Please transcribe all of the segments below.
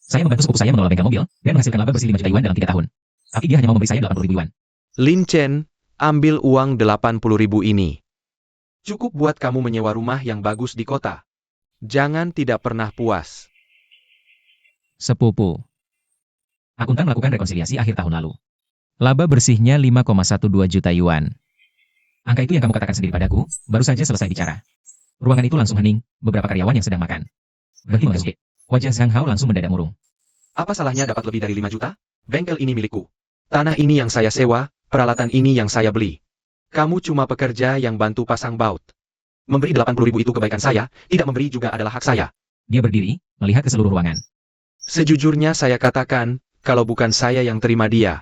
Saya membantu sepupu saya mengelola bengkel mobil dan menghasilkan laba bersih 5 juta yuan dalam 3 tahun. Tapi dia hanya mau memberi saya 80.000 yuan. Lin Chen, ambil uang 80.000 ini. Cukup buat kamu menyewa rumah yang bagus di kota. Jangan tidak pernah puas. Sepupu. Akuntan melakukan rekonsiliasi akhir tahun lalu. Laba bersihnya 5,12 juta yuan. Angka itu yang kamu katakan sendiri padaku, baru saja selesai bicara. Ruangan itu langsung hening, beberapa karyawan yang sedang makan. Berhenti mengesuk. Wajah Zhang Hao langsung mendadak murung. Apa salahnya dapat lebih dari 5 juta? Bengkel ini milikku. Tanah ini yang saya sewa, peralatan ini yang saya beli. Kamu cuma pekerja yang bantu pasang baut. Memberi 80.000 itu kebaikan saya, tidak memberi juga adalah hak saya. Dia berdiri, melihat ke seluruh ruangan. Sejujurnya saya katakan, kalau bukan saya yang terima dia.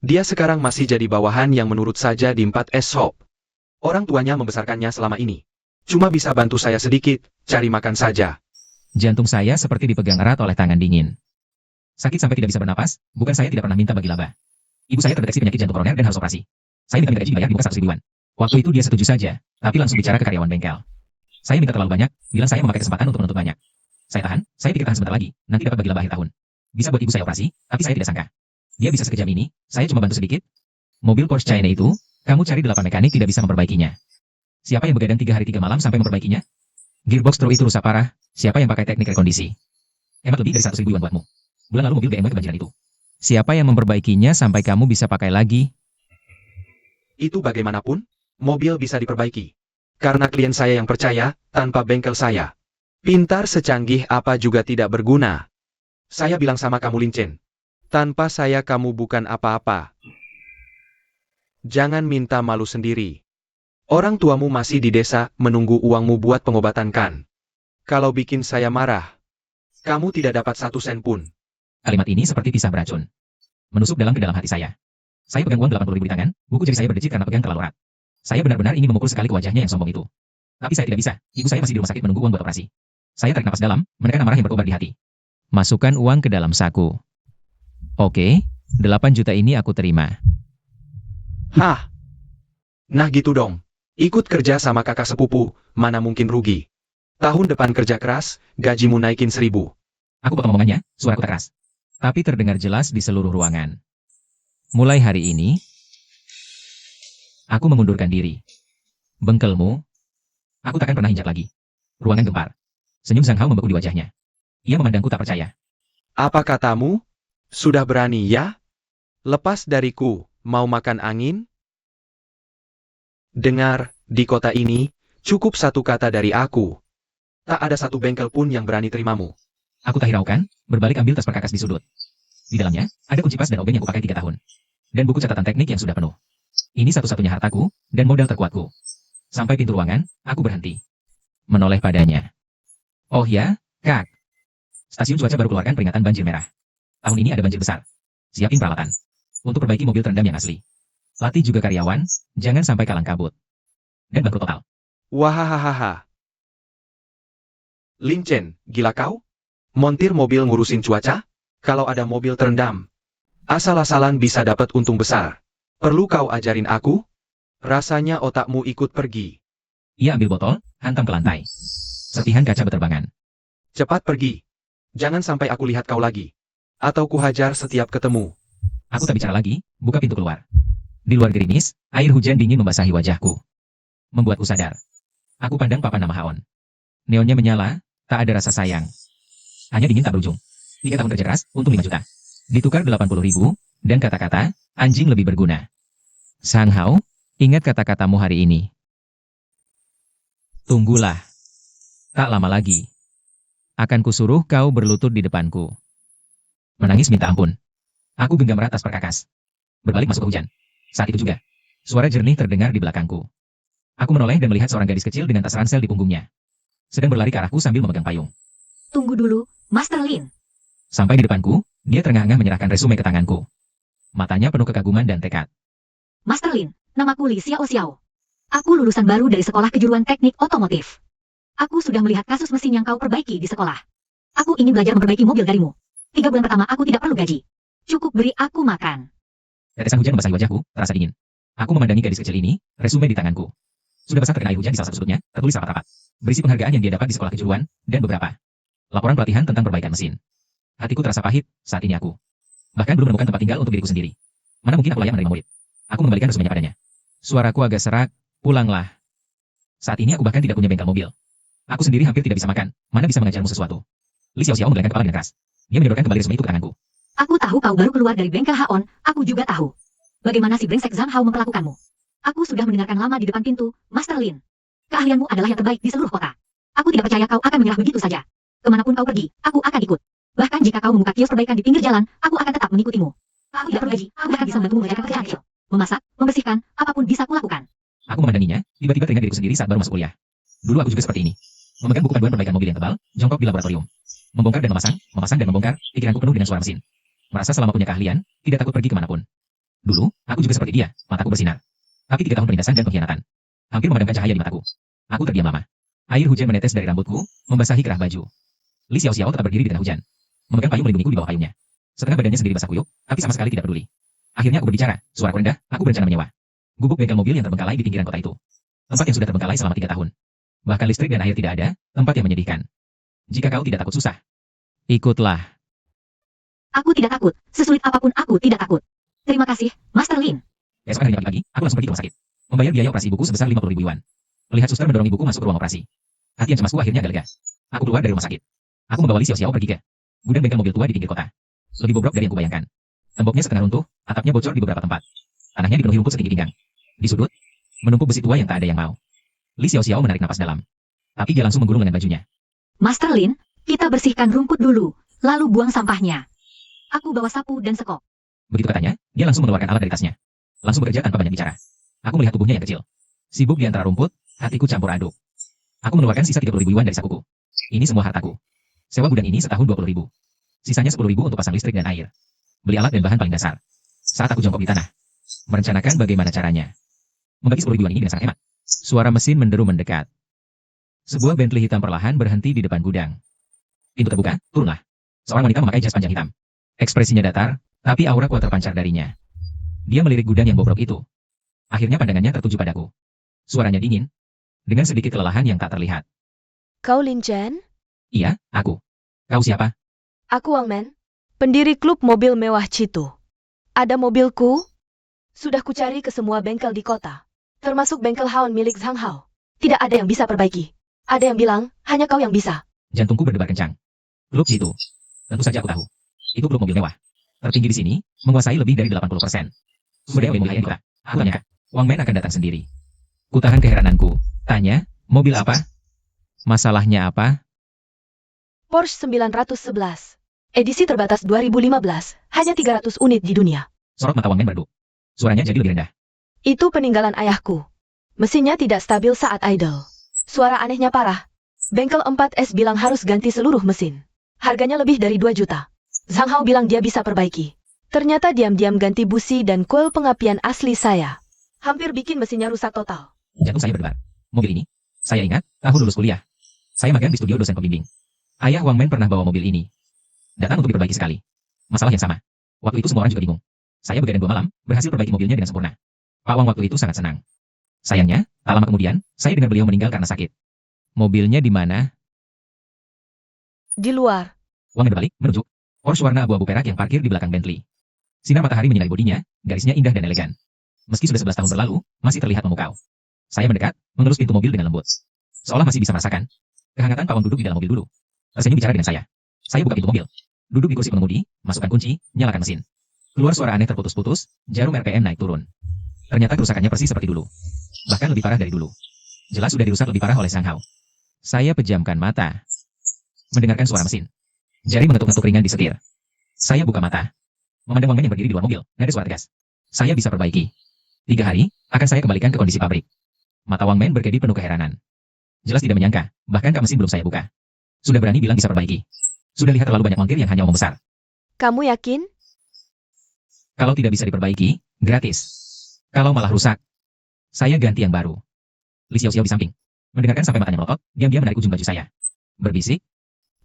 Dia sekarang masih jadi bawahan yang menurut saja di 4S Shop. Orang tuanya membesarkannya selama ini. Cuma bisa bantu saya sedikit, cari makan saja. Jantung saya seperti dipegang erat oleh tangan dingin. Sakit sampai tidak bisa bernapas, bukan saya tidak pernah minta bagi laba. Ibu saya terdeteksi penyakit jantung koroner dan harus operasi. Saya minta gaji dibayar di muka 100.000 yuan. Waktu itu dia setuju saja, tapi langsung bicara ke karyawan bengkel. Saya minta terlalu banyak, bilang saya memakai kesempatan untuk menuntut banyak. Saya pikir tahan sebentar lagi, nanti dapat bagi laba akhir tahun. Bisa buat ibu saya operasi, tapi saya tidak sangka. Dia bisa sekejam ini, saya cuma bantu sedikit. Mobil Porsche China itu, kamu cari 8 mekanik tidak bisa memperbaikinya. Siapa yang begadang 3 hari 3 malam sampai memperbaikinya? Gearbox truk itu rusak parah, siapa yang pakai teknik rekondisi? Hemat lebih dari 100.000 yuan buatmu. Bulan lalu mobil BMW kebanjiran itu. Siapa yang memperbaikinya sampai kamu bisa pakai lagi? Itu bagaimanapun, mobil bisa diperbaiki. Karena klien saya yang percaya, tanpa bengkel saya. Pintar secanggih apa juga tidak berguna. Saya bilang sama kamu Lin Chen. Tanpa saya kamu bukan apa-apa. Jangan minta malu sendiri. Orang tuamu masih di desa menunggu uangmu buat pengobatan kan. Kalau bikin saya marah, kamu tidak dapat 1 sen pun. Kalimat ini seperti pisah beracun. Menusuk dalam ke dalam hati saya. Saya pegang uang 80.000 di tangan, buku jari saya berdecit karena pegang terlalu erat. Saya benar-benar ingin memukul sekali ke wajahnya yang sombong itu. Tapi saya tidak bisa, ibu saya masih di rumah sakit menunggu uang buat operasi. Saya tarik napas dalam, menekan amarah yang berkobar di hati. Masukkan uang ke dalam saku. Oke, 8 juta ini aku terima. Hah? Nah gitu dong. Ikut kerja sama kakak sepupu, mana mungkin rugi. Tahun depan kerja keras, gajimu naikin 1.000. Aku potong omongannya, suaraku tak keras. Tapi terdengar jelas di seluruh ruangan. Mulai hari ini, aku mengundurkan diri. Bengkelmu? Aku takkan pernah injak lagi. Ruangan gempar. Senyum Zhang Hao membeku di wajahnya. Ia memandangku tak percaya. Apa katamu? Sudah berani ya? Lepas dariku, mau makan angin? Dengar, di kota ini, cukup satu kata dari aku. Tak ada satu bengkel pun yang berani terimamu. Aku tak hiraukan, berbalik ambil tas perkakas di sudut. Di dalamnya, ada kunci pas dan obeng yang kupakai 3 tahun. Dan buku catatan teknik yang sudah penuh. Ini satu-satunya hartaku, dan modal terkuatku. Sampai pintu ruangan, aku berhenti. Menoleh padanya. Oh ya, Kak. Stasiun cuaca baru keluarkan peringatan banjir merah. Tahun ini ada banjir besar. Siapin peralatan. Untuk perbaiki mobil terendam yang asli. Latih juga karyawan, jangan sampai kalang kabut. Dan bangkrut total. Wahahaha. Lin Chen, gila kau? Montir mobil ngurusin cuaca? Kalau ada mobil terendam, asal-asalan bisa dapat untung besar. Perlu kau ajarin aku? Rasanya otakmu ikut pergi. Ia ambil botol, hantam ke lantai. Serpihan kaca berterbangan. Cepat pergi. Jangan sampai aku lihat kau lagi. Atau kuhajar setiap ketemu. Aku tak bicara lagi, buka pintu keluar. Di luar gerimis, air hujan dingin membasahi wajahku. Membuatku sadar. Aku pandang papan nama Haon. Neonnya menyala, tak ada rasa sayang. Hanya dingin tak berujung. 3 tahun kerja keras, untung 5 juta. Ditukar 80.000, dan kata-kata, anjing lebih berguna. Zhang Hao, ingat kata-katamu hari ini. Tunggulah. Tak lama lagi. Akan kusuruh kau berlutut di depanku. Menangis minta ampun. Aku genggam erat tas perkakas. Berbalik masuk ke hujan. Saat itu juga, suara jernih terdengar di belakangku. Aku menoleh dan melihat seorang gadis kecil dengan tas ransel di punggungnya. Sedang berlari ke arahku sambil memegang payung. Tunggu dulu, Master Lin. Sampai di depanku, dia terengah-engah menyerahkan resume ke tanganku. Matanya penuh kekaguman dan tekad. Master Lin, namaku Li Xiao Xiao. Aku lulusan baru dari Sekolah Kejuruan Teknik Otomotif. Aku sudah melihat kasus mesin yang kau perbaiki di sekolah. Aku ingin belajar memperbaiki mobil darimu. 3 bulan pertama aku tidak perlu gaji. Cukup beri aku makan. Tetesan hujan membasahi wajahku, terasa dingin. Aku memandangi gadis kecil ini, resume di tanganku. Sudah basah terkena air hujan di salah satu sudutnya, tertulis rapat-rapat. Berisi penghargaan yang dia dapat di sekolah kejuruan, dan beberapa laporan pelatihan tentang perbaikan mesin. Hatiku terasa pahit saat ini aku. Bahkan belum menemukan tempat tinggal untuk diriku sendiri. Mana mungkin aku layak menerima murid. Aku mengembalikan resumennya padanya. Suaraku agak serak, pulanglah. Saat ini aku bahkan tidak punya bengkel mobil. Aku sendiri hampir tidak bisa makan. Mana bisa mengajarmu sesuatu? Li Xiao menggelengkan kepala dengan keras. Dia menyodorkan kembali resume itu ke tanganku. Aku tahu kau baru keluar dari bengkel Haon, aku juga tahu. Bagaimana si brengsek Zhang Hao memperlakukanmu. Aku sudah mendengarkan lama di depan pintu, Master Lin. Keahlianmu adalah yang terbaik di seluruh kota. Aku tidak percaya kau akan menyerah begitu saja. Kemanapun kau pergi, aku akan ikut. Bahkan jika kau membuka kios perbaikan di pinggir jalan, aku akan tetap mengikutimu. Aku tidak perlu gaji, aku bahkan bisa membantumu mengerjakan pekerjaan kecil. Memasak, membersihkan, apapun bisa kulakukan. Aku memandanginya, tiba-tiba teringat diriku sendiri saat baru masuk kuliah. Dulu aku juga seperti ini. Memegang buku panduan perbaikan mobil yang tebal, jongkok di laboratorium. Membongkar dan memasang dan membongkar, pikiranku penuh dengan suara mesin. Merasa selama punya keahlian, tidak takut pergi kemanapun. Dulu, aku juga seperti dia, mataku bersinar. Tapi 3 tahun penindasan dan pengkhianatan. Hampir memadamkan cahaya di mataku. Aku terdiam lama. Air hujan menetes dari rambutku, membasahi kerah baju. Li Xiao tetap berdiri di tengah hujan. Memegang payung melindungiku di bawah payungnya. Setengah badannya sendiri basah kuyup, tapi sama sekali tidak peduli. Akhirnya aku berbicara, suaraku rendah, aku berencana menyewa gubuk bengkel mobil yang terbengkalai di pinggiran kota itu. Tempat yang sudah terbengkalai selama 3 tahun. Bahkan listrik dan air tidak ada, tempat yang menyedihkan. Jika kau tidak takut susah, Ikutlah. Aku tidak takut, sesulit apapun aku tidak takut. Terima kasih, Master Lin. esok harinya pagi, aku langsung pergi ke rumah sakit. Membayar biaya operasi ibuku sebesar 50.000 yuan. Melihat suster mendorong ibuku masuk ke ruang operasi. Hati yang cemasku akhirnya agak lega. Aku keluar dari rumah sakit. Aku membawa Li Xiao pergi ke gudang bengkel mobil tua di pinggir kota. Lebih bobrok dari yang kubayangkan. Temboknya setengah runtuh, atapnya bocor di beberapa tempat. Tanahnya dipenuhi rumput setinggi pinggang. Di sudut, menumpuk besi tua yang tak ada yang mau. Li Xiao menarik napas dalam. Tapi dia langsung menggulung dengan bajunya. Master Lin, kita bersihkan rumput dulu, lalu buang sampahnya. Aku bawa sapu dan sekop. Begitu katanya, dia langsung mengeluarkan alat dari tasnya. Langsung bekerja tanpa banyak bicara. Aku melihat tubuhnya yang kecil. Sibuk di antara rumput, hatiku campur aduk. Aku mengeluarkan sisa 30.000 yuan dari sakuku. Ini semua hartaku. Sewa gudang ini setahun 20.000. Sisanya 10.000 untuk pasang listrik dan air. Beli alat dan bahan paling dasar. Saat aku jongkok di tanah, merencanakan bagaimana caranya membagi 10.000 yuan ini dengan sangat hemat. Suara mesin menderu mendekat. Sebuah Bentley hitam perlahan berhenti di depan gudang. Pintu terbuka, turunlah. Seorang wanita memakai jas panjang hitam. Ekspresinya datar, tapi aura kuat terpancar darinya. Dia melirik gudang yang bobrok itu. Akhirnya pandangannya tertuju padaku. Suaranya dingin, dengan sedikit kelelahan yang tak terlihat. Kau Lin Chen? Iya, aku. Kau siapa? Aku Wang Men, pendiri klub mobil mewah Citu. Ada mobilku? Sudah kucari ke semua bengkel di kota, termasuk bengkel Haon milik Zhang Hao. Tidak ada yang bisa perbaiki. Ada yang bilang, hanya kau yang bisa. Jantungku berdebar kencang. Klub itu. Tentu saja aku tahu. Itu klub mobil mewah. Tertinggi di sini, menguasai lebih dari 80%. Sumber daya mobil high-end kota. Aku tanya, Wang Men akan datang sendiri. Kutahan keherananku. Tanya, mobil apa? Masalahnya apa? Porsche 911. Edisi terbatas 2015, hanya 300 unit di dunia. Sorot mata Wang Men meredup. Suaranya jadi lebih rendah. Itu peninggalan ayahku. Mesinnya tidak stabil saat idle. Suara anehnya parah. Bengkel 4S bilang harus ganti seluruh mesin. Harganya lebih dari 2 juta. Zhang Hao bilang dia bisa perbaiki. Ternyata diam-diam ganti busi dan koil pengapian asli saya. Hampir bikin mesinnya rusak total. Jantung saya berdebar. Mobil ini, saya ingat, tahun lulus kuliah. Saya magang di studio dosen pembimbing. Ayah Wang Men pernah bawa mobil ini. Datang untuk diperbaiki sekali. Masalah yang sama. Waktu itu semua orang juga bingung. Saya begadang 2 malam, berhasil perbaiki mobilnya dengan sempurna. Pak Wang waktu itu sangat senang. Sayangnya, tak lama kemudian, saya dengar beliau meninggal karena sakit. Mobilnya di mana? Di luar. Wang Men berbalik, menunjuk Porsche warna abu-abu perak yang parkir di belakang Bentley. Sinar matahari menyinari bodinya, garisnya indah dan elegan. Meski sudah 11 tahun berlalu, masih terlihat memukau. Saya mendekat, mengelus pintu mobil dengan lembut. Seolah masih bisa merasakan kehangatan Pak Wang duduk di dalam mobil dulu. Tersenyum bicara dengan saya. Saya buka pintu mobil. Duduk di kursi pengemudi, masukkan kunci, nyalakan mesin. Keluar suara aneh terputus-putus, jarum RPM naik turun. Ternyata kerusakannya persis seperti dulu. Bahkan lebih parah dari dulu. Jelas sudah dirusak lebih parah oleh Zhang Hao. Saya pejamkan mata. Mendengarkan suara mesin. Jari mengetuk-ngetuk ringan di setir. Saya buka mata. Memandang Wang Men yang berdiri di luar mobil, nada suara tegas. Saya bisa perbaiki. 3 hari, akan saya kembalikan ke kondisi pabrik. Mata Wang Men berkedip penuh keheranan. Jelas tidak menyangka, bahkan kap mesin belum saya buka. Sudah berani bilang bisa perbaiki. Sudah lihat terlalu banyak mangkir yang hanya omong besar. Kamu yakin? Kalau tidak bisa diperbaiki, gratis. Kalau malah rusak, saya ganti yang baru. Li Xiao di samping. Mendengarkan sampai matanya melotot, diam-diam menarik ujung baju saya. Berbisik,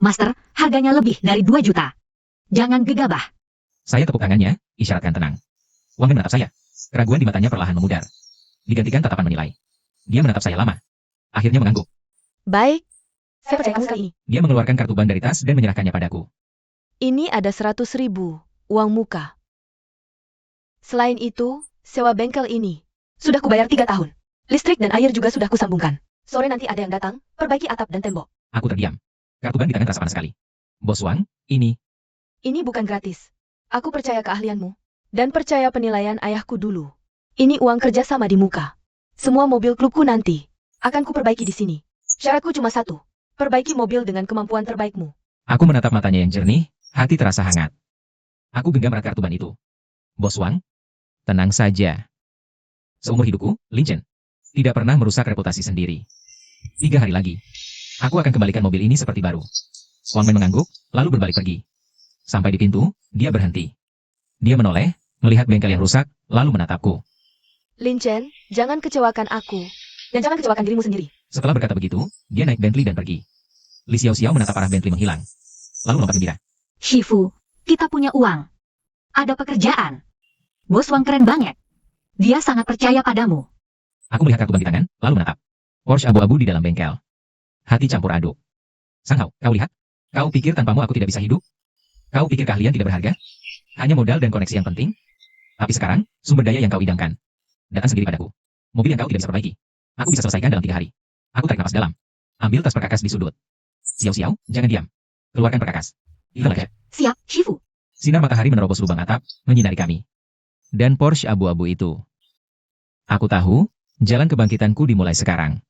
Master, harganya lebih dari 2 juta. Jangan gegabah. saya tepuk tangannya, isyaratkan tenang. Wang Men menatap saya. Keraguan di matanya perlahan memudar. Digantikan tatapan menilai. Dia menatap saya lama. Akhirnya mengangguk. Baik. Saya percaya kamu sekali ini. Dia mengeluarkan kartu bank dari tas dan menyerahkannya padaku. Ini ada 100.000, uang muka. Selain itu, sewa bengkel ini. Sudah kubayar 3 tahun. Listrik dan air juga sudah kusambungkan. Sore nanti ada yang datang, perbaiki atap dan tembok. Aku terdiam. Kartu bank di tangan terasa panas sekali. Bos Wang, ini. Ini bukan gratis. Aku percaya keahlianmu. Dan percaya penilaian ayahku dulu. Ini uang kerja sama di muka. Semua mobil klubku nanti akan kuperbaiki di sini. Syaratku cuma satu. Perbaiki mobil dengan kemampuan terbaikmu. Aku menatap matanya yang jernih, hati terasa hangat. Aku genggam erat kartu ban itu. Bos Wang, Tenang saja. seumur hidupku, Lin Chen tidak pernah merusak reputasi sendiri. 3 hari lagi, aku akan kembalikan mobil ini seperti baru. Wang Men mengangguk, lalu berbalik pergi. Sampai di pintu, dia berhenti. Dia menoleh, melihat bengkel yang rusak, lalu menatapku. Lin Chen, jangan kecewakan aku. Dan jangan kecewakan dirimu sendiri. Setelah berkata begitu, dia naik Bentley dan pergi. Li Xiao menatap arah Bentley menghilang. Lalu lompat gembira. Shifu, kita punya uang. Ada pekerjaan. Bos Wang keren banget. Dia sangat percaya padamu. Aku melihat kartu bank di tangan, lalu menatap. Porsche abu-abu di dalam bengkel. Hati campur aduk. Sang Hao, kau lihat? Kau pikir tanpamu aku tidak bisa hidup? Kau pikir keahlian tidak berharga? Hanya modal dan koneksi yang penting? Tapi sekarang, sumber daya yang kau idamkan datang sendiri padaku. Mobil yang kau tidak bisa perbaiki. Aku bisa selesaikan dalam 3 hari. Aku tarik napas dalam. Ambil tas perkakas di sudut. Xiao, jangan diam. Keluarkan perkakas. Kita lega. Siap, Shifu. Sinar matahari menerobos lubang atap, menyinari kami. Dan Porsche abu-abu itu. Aku tahu, jalan kebangkitanku dimulai sekarang.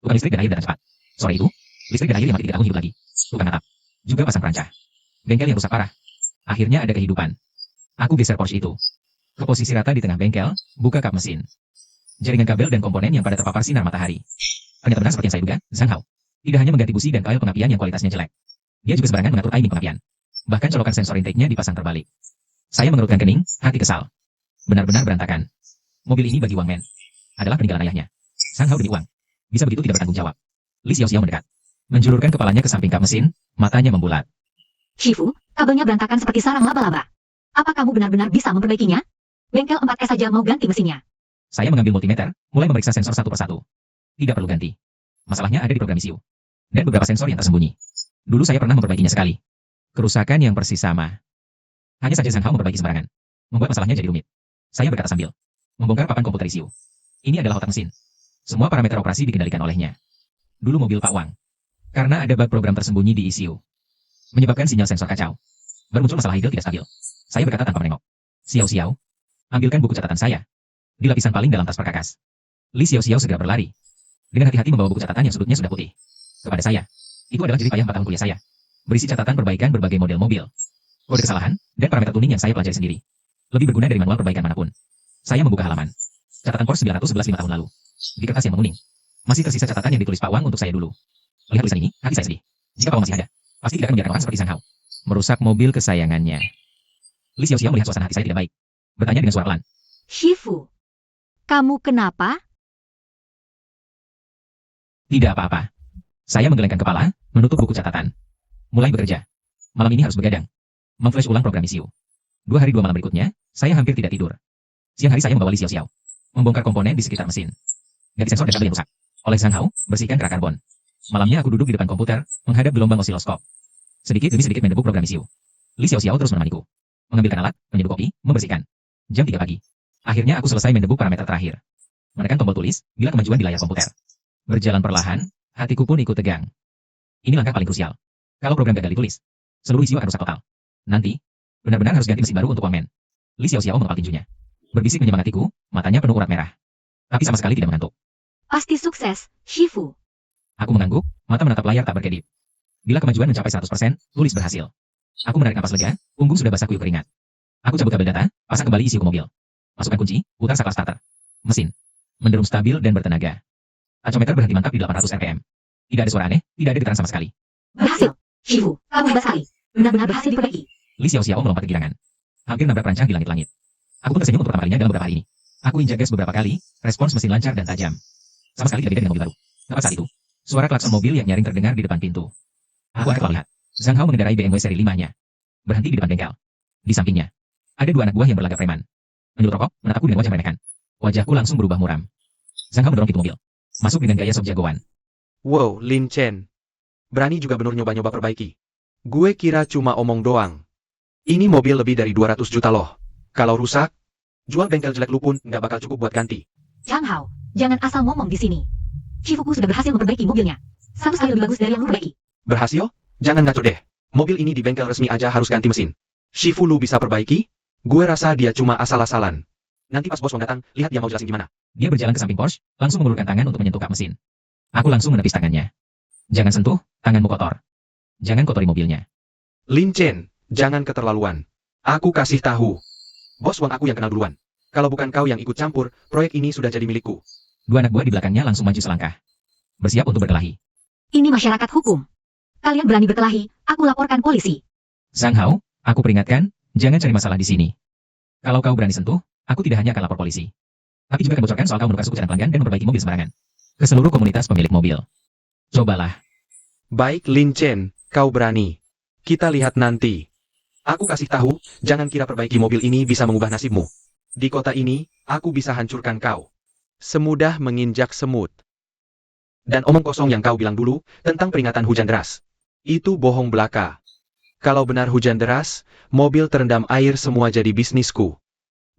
Tukang listrik dan air datang cepat. Sore itu, listrik dan air yang mati tidak tahun hidup lagi. Tukang atap. Juga pasang perancah. Bengkel yang rusak parah. Akhirnya ada kehidupan. Aku geser Porsche itu ke posisi rata di tengah bengkel, buka kap mesin. Jaringan kabel dan komponen yang pada terpapar sinar matahari. Ternyata benar seperti yang saya duga, Zhang Hao tidak hanya mengganti busi dan koil pengapian yang kualitasnya jelek. Dia juga sembarangan mengatur timing pengapian. Bahkan colokan sensor intake-nya dipasang terbalik. Saya mengerutkan kening, hati kesal. Benar-benar berantakan. Mobil ini bagi Wang Men adalah peninggalan ayahnya. Zhang Hao demi uang. Bisa begitu tidak bertanggung jawab. Li Xiao mendekat. Menjulurkan kepalanya ke samping kap mesin, matanya membulat. Shifu, kabelnya berantakan seperti sarang laba-laba. Apa kamu benar-benar bisa memperbaikinya? Bengkel 4S saja mau ganti mesinnya. Saya mengambil multimeter, mulai memeriksa sensor satu persatu. Tidak perlu ganti. Masalahnya ada di program ECU. Dan beberapa sensor yang tersembunyi. Dulu saya pernah memperbaikinya sekali. Kerusakan yang persis sama. Hanya saja Zhang Hao memperbaiki sembarangan. Membuat masalahnya jadi rumit. Saya berkata sambil membongkar papan komputer ECU. Ini adalah otak mesin. Semua parameter operasi dikendalikan olehnya. Dulu mobil Pak Wang. Karena ada bug program tersembunyi di ECU. Menyebabkan sinyal sensor kacau. Bermuncul masalah idle tidak stabil. Saya berkata tanpa menengok. Xiao, ambilkan buku catatan saya. Di lapisan paling dalam tas perkakas. Li Xiao segera berlari. Dengan hati-hati membawa buku catatan yang sudutnya sudah putih. Kepada saya. Itu adalah jerih payah 4 tahun kuliah saya. Berisi catatan perbaikan berbagai model mobil. Kode kesalahan, dan parameter tuning yang saya pelajari sendiri. Lebih berguna dari manual perbaikan manapun. Saya membuka halaman. Catatan Porsche 911 5 tahun lalu. Di kertas yang menguning. Masih tersisa catatan yang ditulis Pak Wang untuk saya dulu. Lihat tulisan ini, hati saya sedih. Jika Pak Wang masih ada, pasti tidak akan membiarkan orang seperti Zhang Hao Merusak mobil kesayangannya. Li Xiao melihat suasana hati saya tidak baik. Bertanya dengan suara pelan. Shifu, kamu kenapa? Tidak apa-apa. Saya menggelengkan kepala, menutup buku catatan. Mulai bekerja. Malam ini harus begadang. Memflash ulang program ECU. 2 hari 2 malam berikutnya, saya hampir tidak tidur. Siang hari saya membawa Li Xiao. Membongkar komponen di sekitar mesin. Ganti sensor dan kabel yang rusak. Oleh Zhang Hao, bersihkan kerak karbon. Malamnya aku duduk di depan komputer, menghadap gelombang osiloskop. Sedikit demi sedikit mendebuk program ECU. Li Xiao terus menemaniku. Mengambilkan alat, menyeduh kopi, membersihkan. Jam 3 pagi. Akhirnya aku selesai mendebuk parameter terakhir. Menekan tombol tulis, bila kemajuan di layar komputer. Berjalan perlahan, hatiku pun ikut tegang. Ini langkah paling krusial. Kalau program gagal ditulis, seluruh ECU akan rusak total. Nanti, benar-benar harus ganti mesin baru untuk Wang Men. Li Xiao mengepal tinjunya. Berbisik menyemangatiku, matanya penuh urat merah. Tapi sama sekali tidak mengantuk. Pasti sukses, Shifu. Aku mengangguk, mata menatap layar tak berkedip. Bila kemajuan mencapai 100%, tulis berhasil. Aku menarik napas lega, punggung sudah basah kuyup keringat. Aku cabut kabel data, pasang kembali ECU ke mobil. Masukkan kunci, putar saklar starter. Mesin. Menderum stabil dan bertenaga. Acometer berhenti mantap di 800 rpm. Tidak ada suara aneh, tidak ada getaran sama sekali. Berhasil. Shifu, kamu hebat sekali. Benar-benar berhasil diperbaiki. Li Xiao melompat kegirangan. Hampir nabrak perancang di langit-langit. Aku pun tersenyum untuk pertama kalinya dalam beberapa hari ini. Aku injak gas beberapa kali, respons mesin lancar dan tajam. Sama sekali tidak beda dengan mobil baru. Tepat saat itu, suara klakson mobil yang nyaring terdengar di depan pintu. Aku angkat lihat. Zhang Hao mengendarai BMW seri 5-nya. Berhenti di depan bengkel. Di sampingnya, ada 2 anak buah yang berlagak preman. Menyulut rokok, menatapku dengan wajah meremehkan. Wajahku langsung berubah muram. Zhang Hao mendorong pintu mobil. Masuk dengan gaya sok jagoan. Wow, Lin Chen. Berani juga Benur nyoba-nyoba perbaiki. Gue kira cuma omong doang. Ini mobil lebih dari 200 juta loh. Kalau rusak, jual bengkel jelek lu pun nggak bakal cukup buat ganti. Zhang Hao, jangan asal ngomong di sini. Shifuku sudah berhasil memperbaiki mobilnya. 100 kali lebih bagus dari yang lu perbaiki. Berhasil? Jangan ngatur deh. Mobil ini di bengkel resmi aja harus ganti mesin. Shifu lu bisa perbaiki? Gue rasa dia cuma asal-asalan. Nanti pas bos Wang datang, lihat dia mau jelasin gimana. Dia berjalan ke samping Porsche, langsung mengulurkan tangan untuk menyentuh kap mesin. Aku langsung menepis tangannya. Jangan sentuh, tanganmu kotor. Jangan kotori mobilnya. Lin Chen, jangan keterlaluan. Aku kasih tahu. Bos Wang aku yang kenal duluan. Kalau bukan kau yang ikut campur, proyek ini sudah jadi milikku. Dua anak buah di belakangnya langsung maju selangkah. Bersiap untuk berkelahi. Ini masyarakat hukum. Kalian berani berkelahi, aku laporkan polisi. Zhang Hao, aku peringatkan, jangan cari masalah di sini. Kalau kau berani sentuh, aku tidak hanya akan lapor polisi. Tapi juga akan bocorkan soal kau menukar suku cadang pelanggan dan memperbaiki mobil sembarangan. Ke seluruh komunitas pemilik mobil. Cobalah. Baik Lin Chen, kau berani. Kita lihat nanti. Aku kasih tahu, jangan kira perbaiki mobil ini bisa mengubah nasibmu. Di kota ini, aku bisa hancurkan kau. Semudah menginjak semut. Dan omong kosong yang kau bilang dulu, tentang peringatan hujan deras. Itu bohong belaka. Kalau benar hujan deras, mobil terendam air semua jadi bisnisku.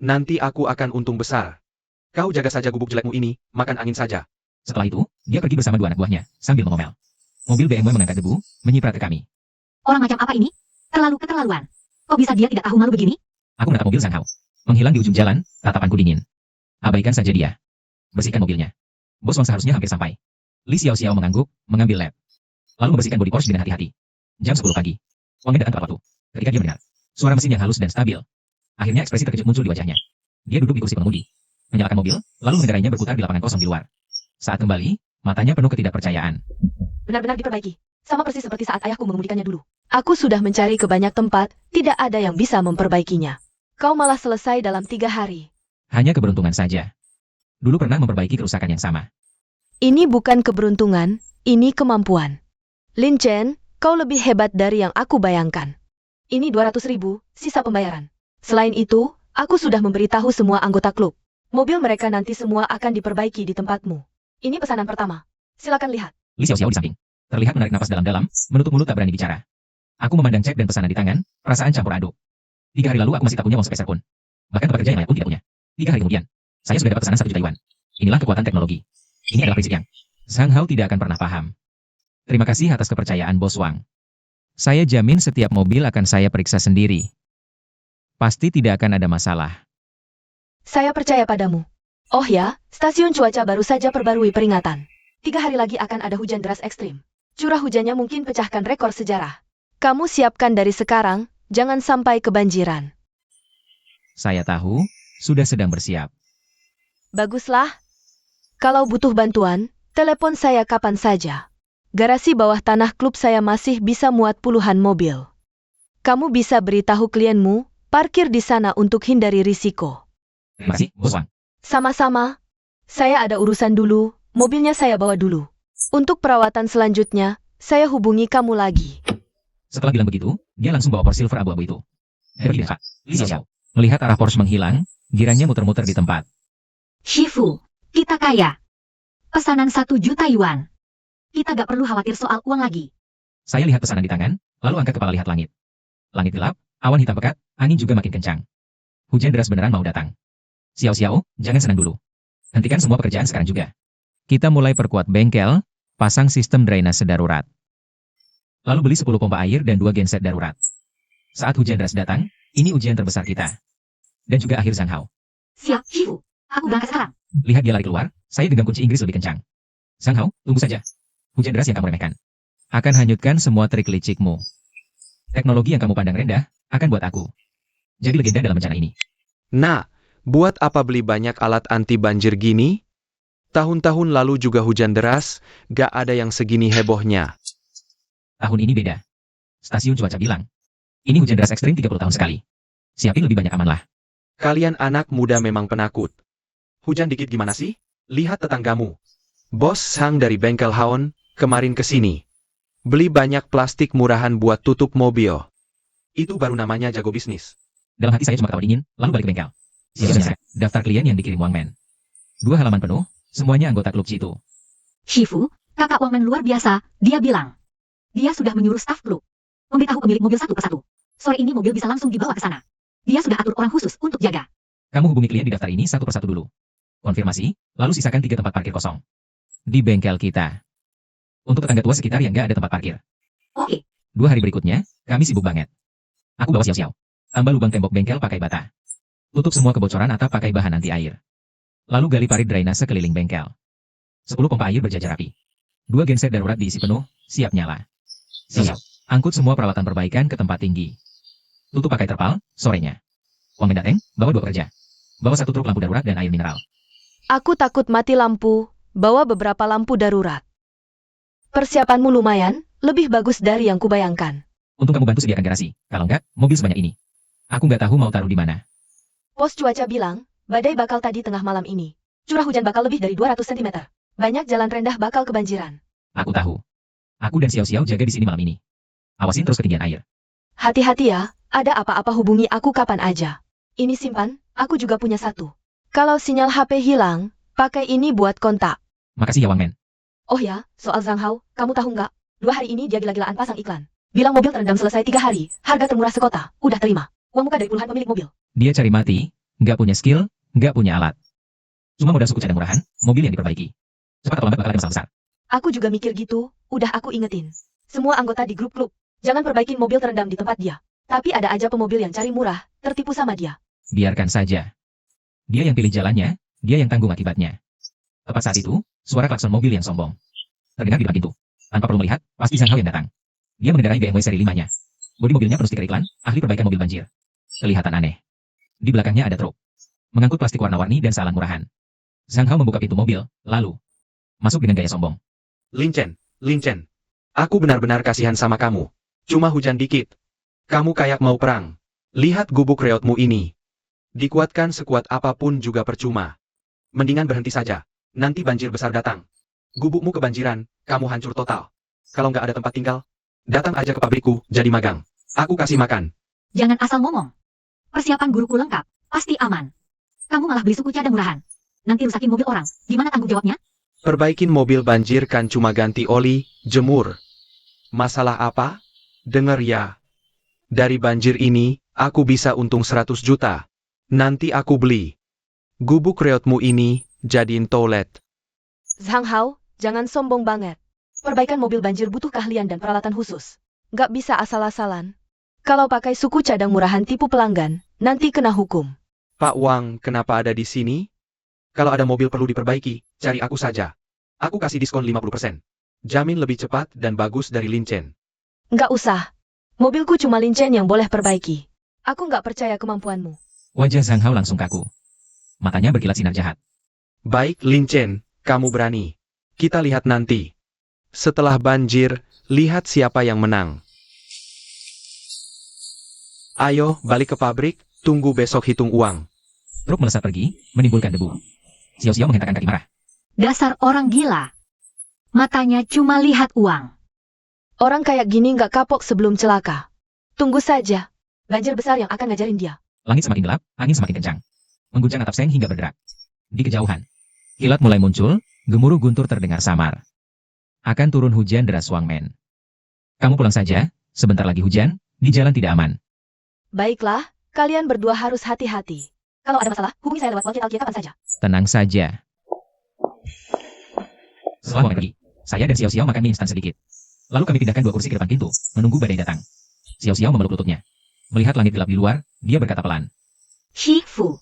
Nanti aku akan untung besar. Kau jaga saja gubuk jelekmu ini, makan angin saja. Setelah itu, dia pergi bersama dua anak buahnya, sambil mengomel. Mobil BMW mengangkat debu, menyiprat ke kami. Orang macam apa ini? Terlalu keterlaluan. Kok bisa dia tidak tahu malu begini? Aku menatap mobil Zhang Hao. Menghilang di ujung jalan, tatapanku dingin. Abaikan saja dia. Bersihkan mobilnya. Bos Wang seharusnya hampir sampai. Li Xiao mengangguk, mengambil lap. Lalu membersihkan bodi Porsche dengan hati-hati. Jam 10 pagi. Wang datang tepat waktu. Ketika dia mendengar suara mesin yang halus dan stabil. Akhirnya ekspresi terkejut muncul di wajahnya. Dia duduk di kursi pengemudi. Menyalakan mobil, lalu mengendarainya berputar di lapangan kosong di luar. Saat kembali, matanya penuh ketidakpercayaan. Benar-benar diperbaiki. Sama persis seperti saat ayahku mengemudikannya dulu. Aku sudah mencari ke banyak tempat, tidak ada yang bisa memperbaikinya. Kau malah selesai dalam 3 hari. Hanya keberuntungan saja. Dulu pernah memperbaiki kerusakan yang sama. Ini bukan keberuntungan, ini kemampuan. Lin Chen, kau lebih hebat dari yang aku bayangkan. Ini 200.000, sisa pembayaran. Selain itu, aku sudah memberitahu semua anggota klub. Mobil mereka nanti semua akan diperbaiki di tempatmu. Ini pesanan pertama. Silakan lihat. Li Xiao di samping. Terlihat menarik napas dalam-dalam, menutup mulut tak berani bicara. Aku memandang cek dan pesanan di tangan, perasaan campur aduk. 3 hari lalu aku masih tak punya uang sepeser pun. Bahkan tempat kerja yang layak pun tidak punya. 3 hari kemudian, saya sudah dapat pesanan 1 juta yuan. Inilah kekuatan teknologi. Ini adalah prinsip yang Zhang Hao tidak akan pernah paham. Terima kasih atas kepercayaan Bos Wang. Saya jamin setiap mobil akan saya periksa sendiri. Pasti tidak akan ada masalah. Saya percaya padamu. Oh ya, stasiun cuaca baru saja perbarui peringatan. 3 hari lagi akan ada hujan deras ekstrim. Curah hujannya mungkin pecahkan rekor sejarah. Kamu siapkan dari sekarang, jangan sampai kebanjiran. Saya tahu, sudah sedang bersiap. Baguslah. Kalau butuh bantuan, telepon saya kapan saja. Garasi bawah tanah klub saya masih bisa muat puluhan mobil. Kamu bisa beritahu klienmu, parkir di sana untuk hindari risiko. Terima kasih, Bos Wang. Sama-sama. Saya ada urusan dulu, mobilnya saya bawa dulu. Untuk perawatan selanjutnya, saya hubungi kamu lagi. Setelah bilang begitu, dia langsung bawa Porsche Silver abu-abu itu. Pergi deh, Pak. Li Xiao. Melihat arah Porsche menghilang, girangnya muter-muter di tempat. Shifu, kita kaya. Pesanan 1 juta yuan. Kita gak perlu khawatir soal uang lagi. Saya lihat pesanan di tangan, lalu angkat kepala lihat langit. Langit gelap, awan hitam pekat, angin juga makin kencang. Hujan deras beneran mau datang. Xiao, jangan senang dulu. Hentikan semua pekerjaan sekarang juga. Kita mulai perkuat bengkel, pasang sistem drainase darurat. Lalu beli 10 pompa air dan 2 genset darurat. Saat hujan deras datang, ini ujian terbesar kita. Dan juga akhir Zhang Hao. Siap, Shifu. Aku berangkat sekarang. Lihat dia lari keluar, saya genggam kunci Inggris lebih kencang. Zhang Hao, tunggu saja. Hujan deras yang kamu remehkan. Akan hanyutkan semua trik licikmu. Teknologi yang kamu pandang rendah, akan buat aku jadi legenda dalam bencana ini. Nah, buat apa beli banyak alat anti banjir gini? Tahun-tahun lalu juga hujan deras, gak ada yang segini hebohnya. Tahun ini beda. Stasiun cuaca bilang, ini hujan deras ekstrim 30 tahun sekali. Siapin lebih banyak aman lah. Kalian anak muda memang penakut. Hujan dikit gimana sih? Lihat tetanggamu. Bos Sang dari bengkel Haon, kemarin kesini. Beli banyak plastik murahan buat tutup mobil. Itu baru namanya jago bisnis. Dalam hati saya cuma ketawa dingin, lalu balik ke bengkel. Siap, daftar klien yang dikirim Wangman. 2 halaman penuh, semuanya anggota klub Citu. Shifu, kakak Wangman luar biasa, dia bilang. Dia sudah menyuruh staf klub Memberitahu pemilik mobil satu persatu. Sore ini mobil bisa langsung dibawa ke sana. Dia sudah atur orang khusus untuk jaga. Kamu hubungi klien di daftar ini satu persatu dulu. Konfirmasi, lalu sisakan 3 tempat parkir kosong. Di bengkel kita. Untuk tetangga tua sekitar yang nggak ada tempat parkir. Oke, 2 hari berikutnya, kami sibuk banget. Aku bawa Xiao Xiao. Tambah lubang tembok bengkel pakai bata. Tutup semua kebocoran atap pakai bahan anti air. Lalu gali parit drainase keliling bengkel. 10 pompa air berjajar rapi. 2 genset darurat diisi penuh, siap nyala. Siap. Angkut semua peralatan perbaikan ke tempat tinggi. Tutup pakai terpal, sorenya. Uang mendateng, bawa 2 pekerja. Bawa 1 truk lampu darurat dan air mineral. Aku takut mati lampu, bawa beberapa lampu darurat. Persiapanmu lumayan, lebih bagus dari yang kubayangkan. Untung kamu bantu sediakan garasi. Kalau enggak, mobil sebanyak ini. Aku nggak tahu mau taruh di mana. Pos cuaca bilang, badai bakal tadi tengah malam ini. Curah hujan bakal lebih dari 200 cm. Banyak jalan rendah bakal kebanjiran. Aku tahu. Aku dan Xiao Xiao jaga di sini malam ini. Awasin terus ketinggian air. Hati-hati ya, ada apa-apa hubungi aku kapan aja. Ini simpan, aku juga punya satu. Kalau sinyal HP hilang, pakai ini buat kontak. Makasih ya Wangman. Oh ya, soal Zhang Hao, kamu tahu nggak? 2 hari ini dia gila-gilaan pasang iklan. Bilang mobil terendam selesai 3 hari, harga termurah sekota, udah terima. Uang muka dari puluhan pemilik mobil. Dia cari mati, nggak punya skill, nggak punya alat. Cuma modal suku cadang murahan, mobil yang diperbaiki. Cepat atau lambat bakal ada masalah besar. Aku juga mikir gitu, udah aku ingetin. Semua anggota di grup klub, jangan perbaikin mobil terendam di tempat dia. Tapi ada aja pemobil yang cari murah, tertipu sama dia. Biarkan saja. Dia yang pilih jalannya, dia yang tanggung akibatnya. Tepat saat itu, suara klakson mobil yang sombong terdengar di depan pintu. Tanpa perlu melihat, pasti Zhang Hao yang datang. Dia mengendarai BMW seri 5-nya. Bodi mobilnya penuh stiker iklan, ahli perbaikan mobil banjir. Kelihatan aneh. Di belakangnya ada truk. Mengangkut plastik warna-warni dan salan murahan. Zhang Hao membuka pintu mobil, lalu masuk dengan gaya sombong. Lin Chen. Aku benar-benar kasihan sama kamu. Cuma hujan dikit. Kamu kayak mau perang. Lihat gubuk reotmu ini. Dikuatkan sekuat apapun juga percuma. Mendingan berhenti saja. Nanti banjir besar datang. Gubukmu kebanjiran, kamu hancur total. Kalau nggak ada tempat tinggal, datang aja ke pabrikku, jadi magang. Aku kasih makan. jangan asal ngomong. Persiapan guruku lengkap, pasti aman. Kamu malah beli suku cadang murahan. Nanti rusakin mobil orang, gimana tanggung jawabnya? Perbaikin mobil banjir kan cuma ganti oli, jemur. Masalah apa? Dengar ya. Dari banjir ini, aku bisa untung 100 juta. Nanti aku beli. Gubuk reotmu ini, jadiin toilet. Zhang Hao, jangan sombong banget. Perbaikan mobil banjir butuh keahlian dan peralatan khusus. Nggak bisa asal-asalan. Kalau pakai suku cadang murahan tipu pelanggan, nanti kena hukum. Pak Wang, kenapa ada di sini? Kalau ada mobil perlu diperbaiki, cari aku saja. Aku kasih diskon 50%. Jamin lebih cepat dan bagus dari Lin Chen. Nggak usah. Mobilku cuma Lin Chen yang boleh perbaiki. Aku nggak percaya kemampuanmu. Wajah Zhang Hao langsung kaku. Matanya berkilat sinar jahat. Baik Lin Chen, kamu berani. Kita lihat nanti. Setelah banjir, lihat siapa yang menang. Ayo, balik ke pabrik, tunggu besok hitung uang. Truk melesat pergi, menimbulkan debu. Xiao Xiao menghentakkan kaki marah. Dasar orang gila. Matanya cuma lihat uang. Orang kayak gini nggak kapok sebelum celaka. Tunggu saja. Banjir besar yang akan ngajarin dia. Langit semakin gelap, angin semakin kencang. Mengguncang atap seng hingga berderak. Di kejauhan, kilat mulai muncul, gemuruh guntur terdengar samar. Akan turun hujan deras Wangman. Kamu pulang saja, sebentar lagi hujan, di jalan tidak aman. Baiklah, kalian berdua harus hati-hati. Kalau ada masalah, hubungi saya lewat walkie-talkie kapan saja. Tenang saja. Setelah Wangman pergi, saya dan Xiao Xiao makan mie instan sedikit. Lalu kami pindahkan 2 kursi ke depan pintu, menunggu badai datang. Xiao Xiao memeluk lututnya. Melihat langit gelap di luar, dia berkata pelan. Shifu.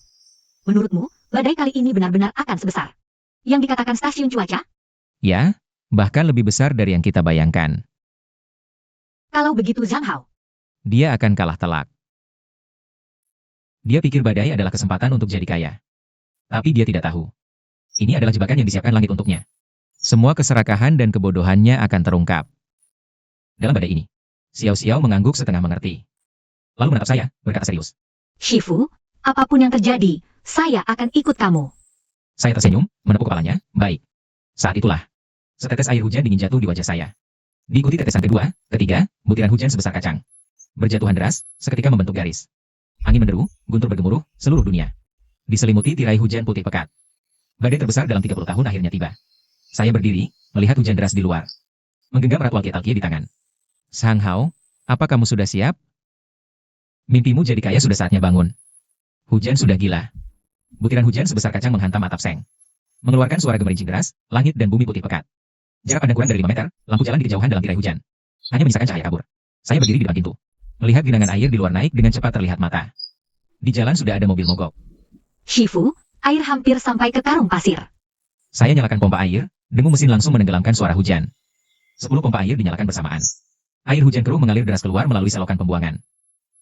Menurutmu, badai kali ini benar-benar akan sebesar yang dikatakan stasiun cuaca? Ya, bahkan lebih besar dari yang kita bayangkan. Kalau begitu Zhang Hao, Dia akan kalah telak. Dia pikir badai adalah kesempatan untuk jadi kaya. Tapi dia tidak tahu. Ini adalah jebakan yang disiapkan langit untuknya. Semua keserakahan dan kebodohannya akan terungkap. Dalam badai ini, Xiao Xiao mengangguk setengah mengerti. Lalu menatap saya, berkata serius. Shifu, apapun yang terjadi, saya akan ikut kamu. Saya tersenyum, menepuk kepalanya, baik. Saat itulah, setetes air hujan dingin jatuh di wajah saya. Diikuti tetesan kedua, ketiga, butiran hujan sebesar kacang. Berjatuhan deras, seketika membentuk garis. Angin menderu, guntur bergemuruh, seluruh dunia. Diselimuti tirai hujan putih pekat. Badai terbesar dalam 30 tahun akhirnya tiba. Saya berdiri, melihat hujan deras di luar. Menggenggam erat walkie-talkie di tangan. Zhang Hao, Apa kamu sudah siap? Mimpimu jadi kaya sudah saatnya bangun. Hujan sudah gila. Butiran hujan sebesar kacang menghantam atap seng. Mengeluarkan suara gemerincing deras, langit dan bumi putih pekat. Jarak pandang kurang dari 5 meter, lampu jalan di kejauhan dalam tirai hujan. Hanya menyisakan cahaya kabur. Saya berdiri di depan pintu. Melihat genangan air di luar naik dengan cepat terlihat mata. Di jalan sudah ada mobil mogok. Shifu, air hampir sampai ke karung pasir. Saya nyalakan pompa air, dengung mesin langsung menenggelamkan suara hujan. 10 pompa air dinyalakan bersamaan. Air hujan keruh mengalir deras keluar melalui selokan pembuangan.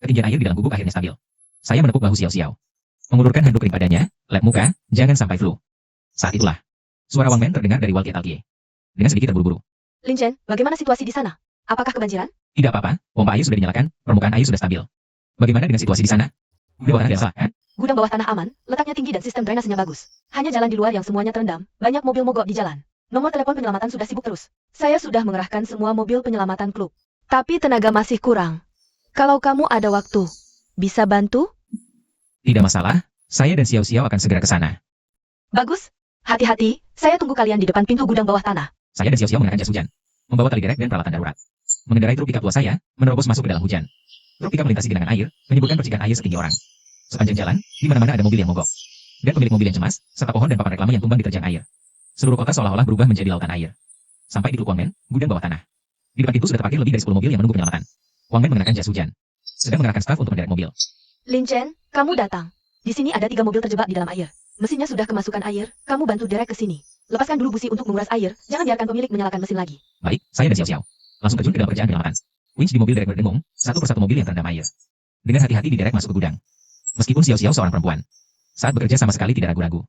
Ketinggian air di dalam gubuk akhirnya stabil. Saya menepuk bahu Xiao. Mengulurkan handuk kering padanya, lap muka, jangan sampai flu. Saat itulah, suara Wang Men terdengar dari walkie-talkie. Dengan sedikit terburu-buru. Lin Chen, bagaimana situasi di sana? Apakah kebanjiran? Tidak apa-apa, pompa air sudah dinyalakan, permukaan air sudah stabil. Bagaimana dengan situasi di sana? Udah tanah biasa, kan? Gudang bawah tanah aman, letaknya tinggi dan sistem drainasenya bagus. Hanya jalan di luar yang semuanya terendam, banyak mobil mogok di jalan. Nomor telepon penyelamatan sudah sibuk terus. Saya sudah mengerahkan semua mobil penyelamatan klub. Tapi tenaga masih kurang. Kalau kamu ada waktu, bisa bantu? Tidak masalah, saya dan Xiao akan segera ke sana. Bagus. Hati-hati, saya tunggu kalian di depan pintu gudang bawah tanah. Saya dan Xiao mengenakan jas hujan, membawa tali derek dan peralatan darurat. Mengendarai truk pikap tua saya, menerobos masuk ke dalam hujan. Truk pikap melintasi genangan air, menyemburkan percikan air setinggi orang. Sepanjang jalan, di mana-mana ada mobil yang mogok. Dan pemilik mobil yang cemas, serta pohon dan papan reklame yang tumbang diterjang air. Seluruh kota seolah-olah berubah menjadi lautan air. Sampai di truk Wang Men, gudang bawah tanah. Di depan pintu sudah terparkir lebih dari 10 mobil yang menunggu penyelamatan. Wang Men mengenakan jas hujan, sedang mengerahkan staf untuk menderek mobil. Lin Chen, kamu datang. Di sini ada 3 mobil terjebak di dalam air. Mesinnya sudah kemasukan air, kamu bantu derek ke sini. Lepaskan dulu busi untuk menguras air, jangan biarkan pemilik menyalakan mesin lagi. Baik, saya dan Xiao langsung terjun ke dalam kerjaan penyelamatan. Winch di mobil derek berdengung, satu persatu mobil yang terendam air. Dengan hati-hati diderek masuk ke gudang. Meskipun Xiao seorang perempuan, saat bekerja sama sekali tidak ragu-ragu.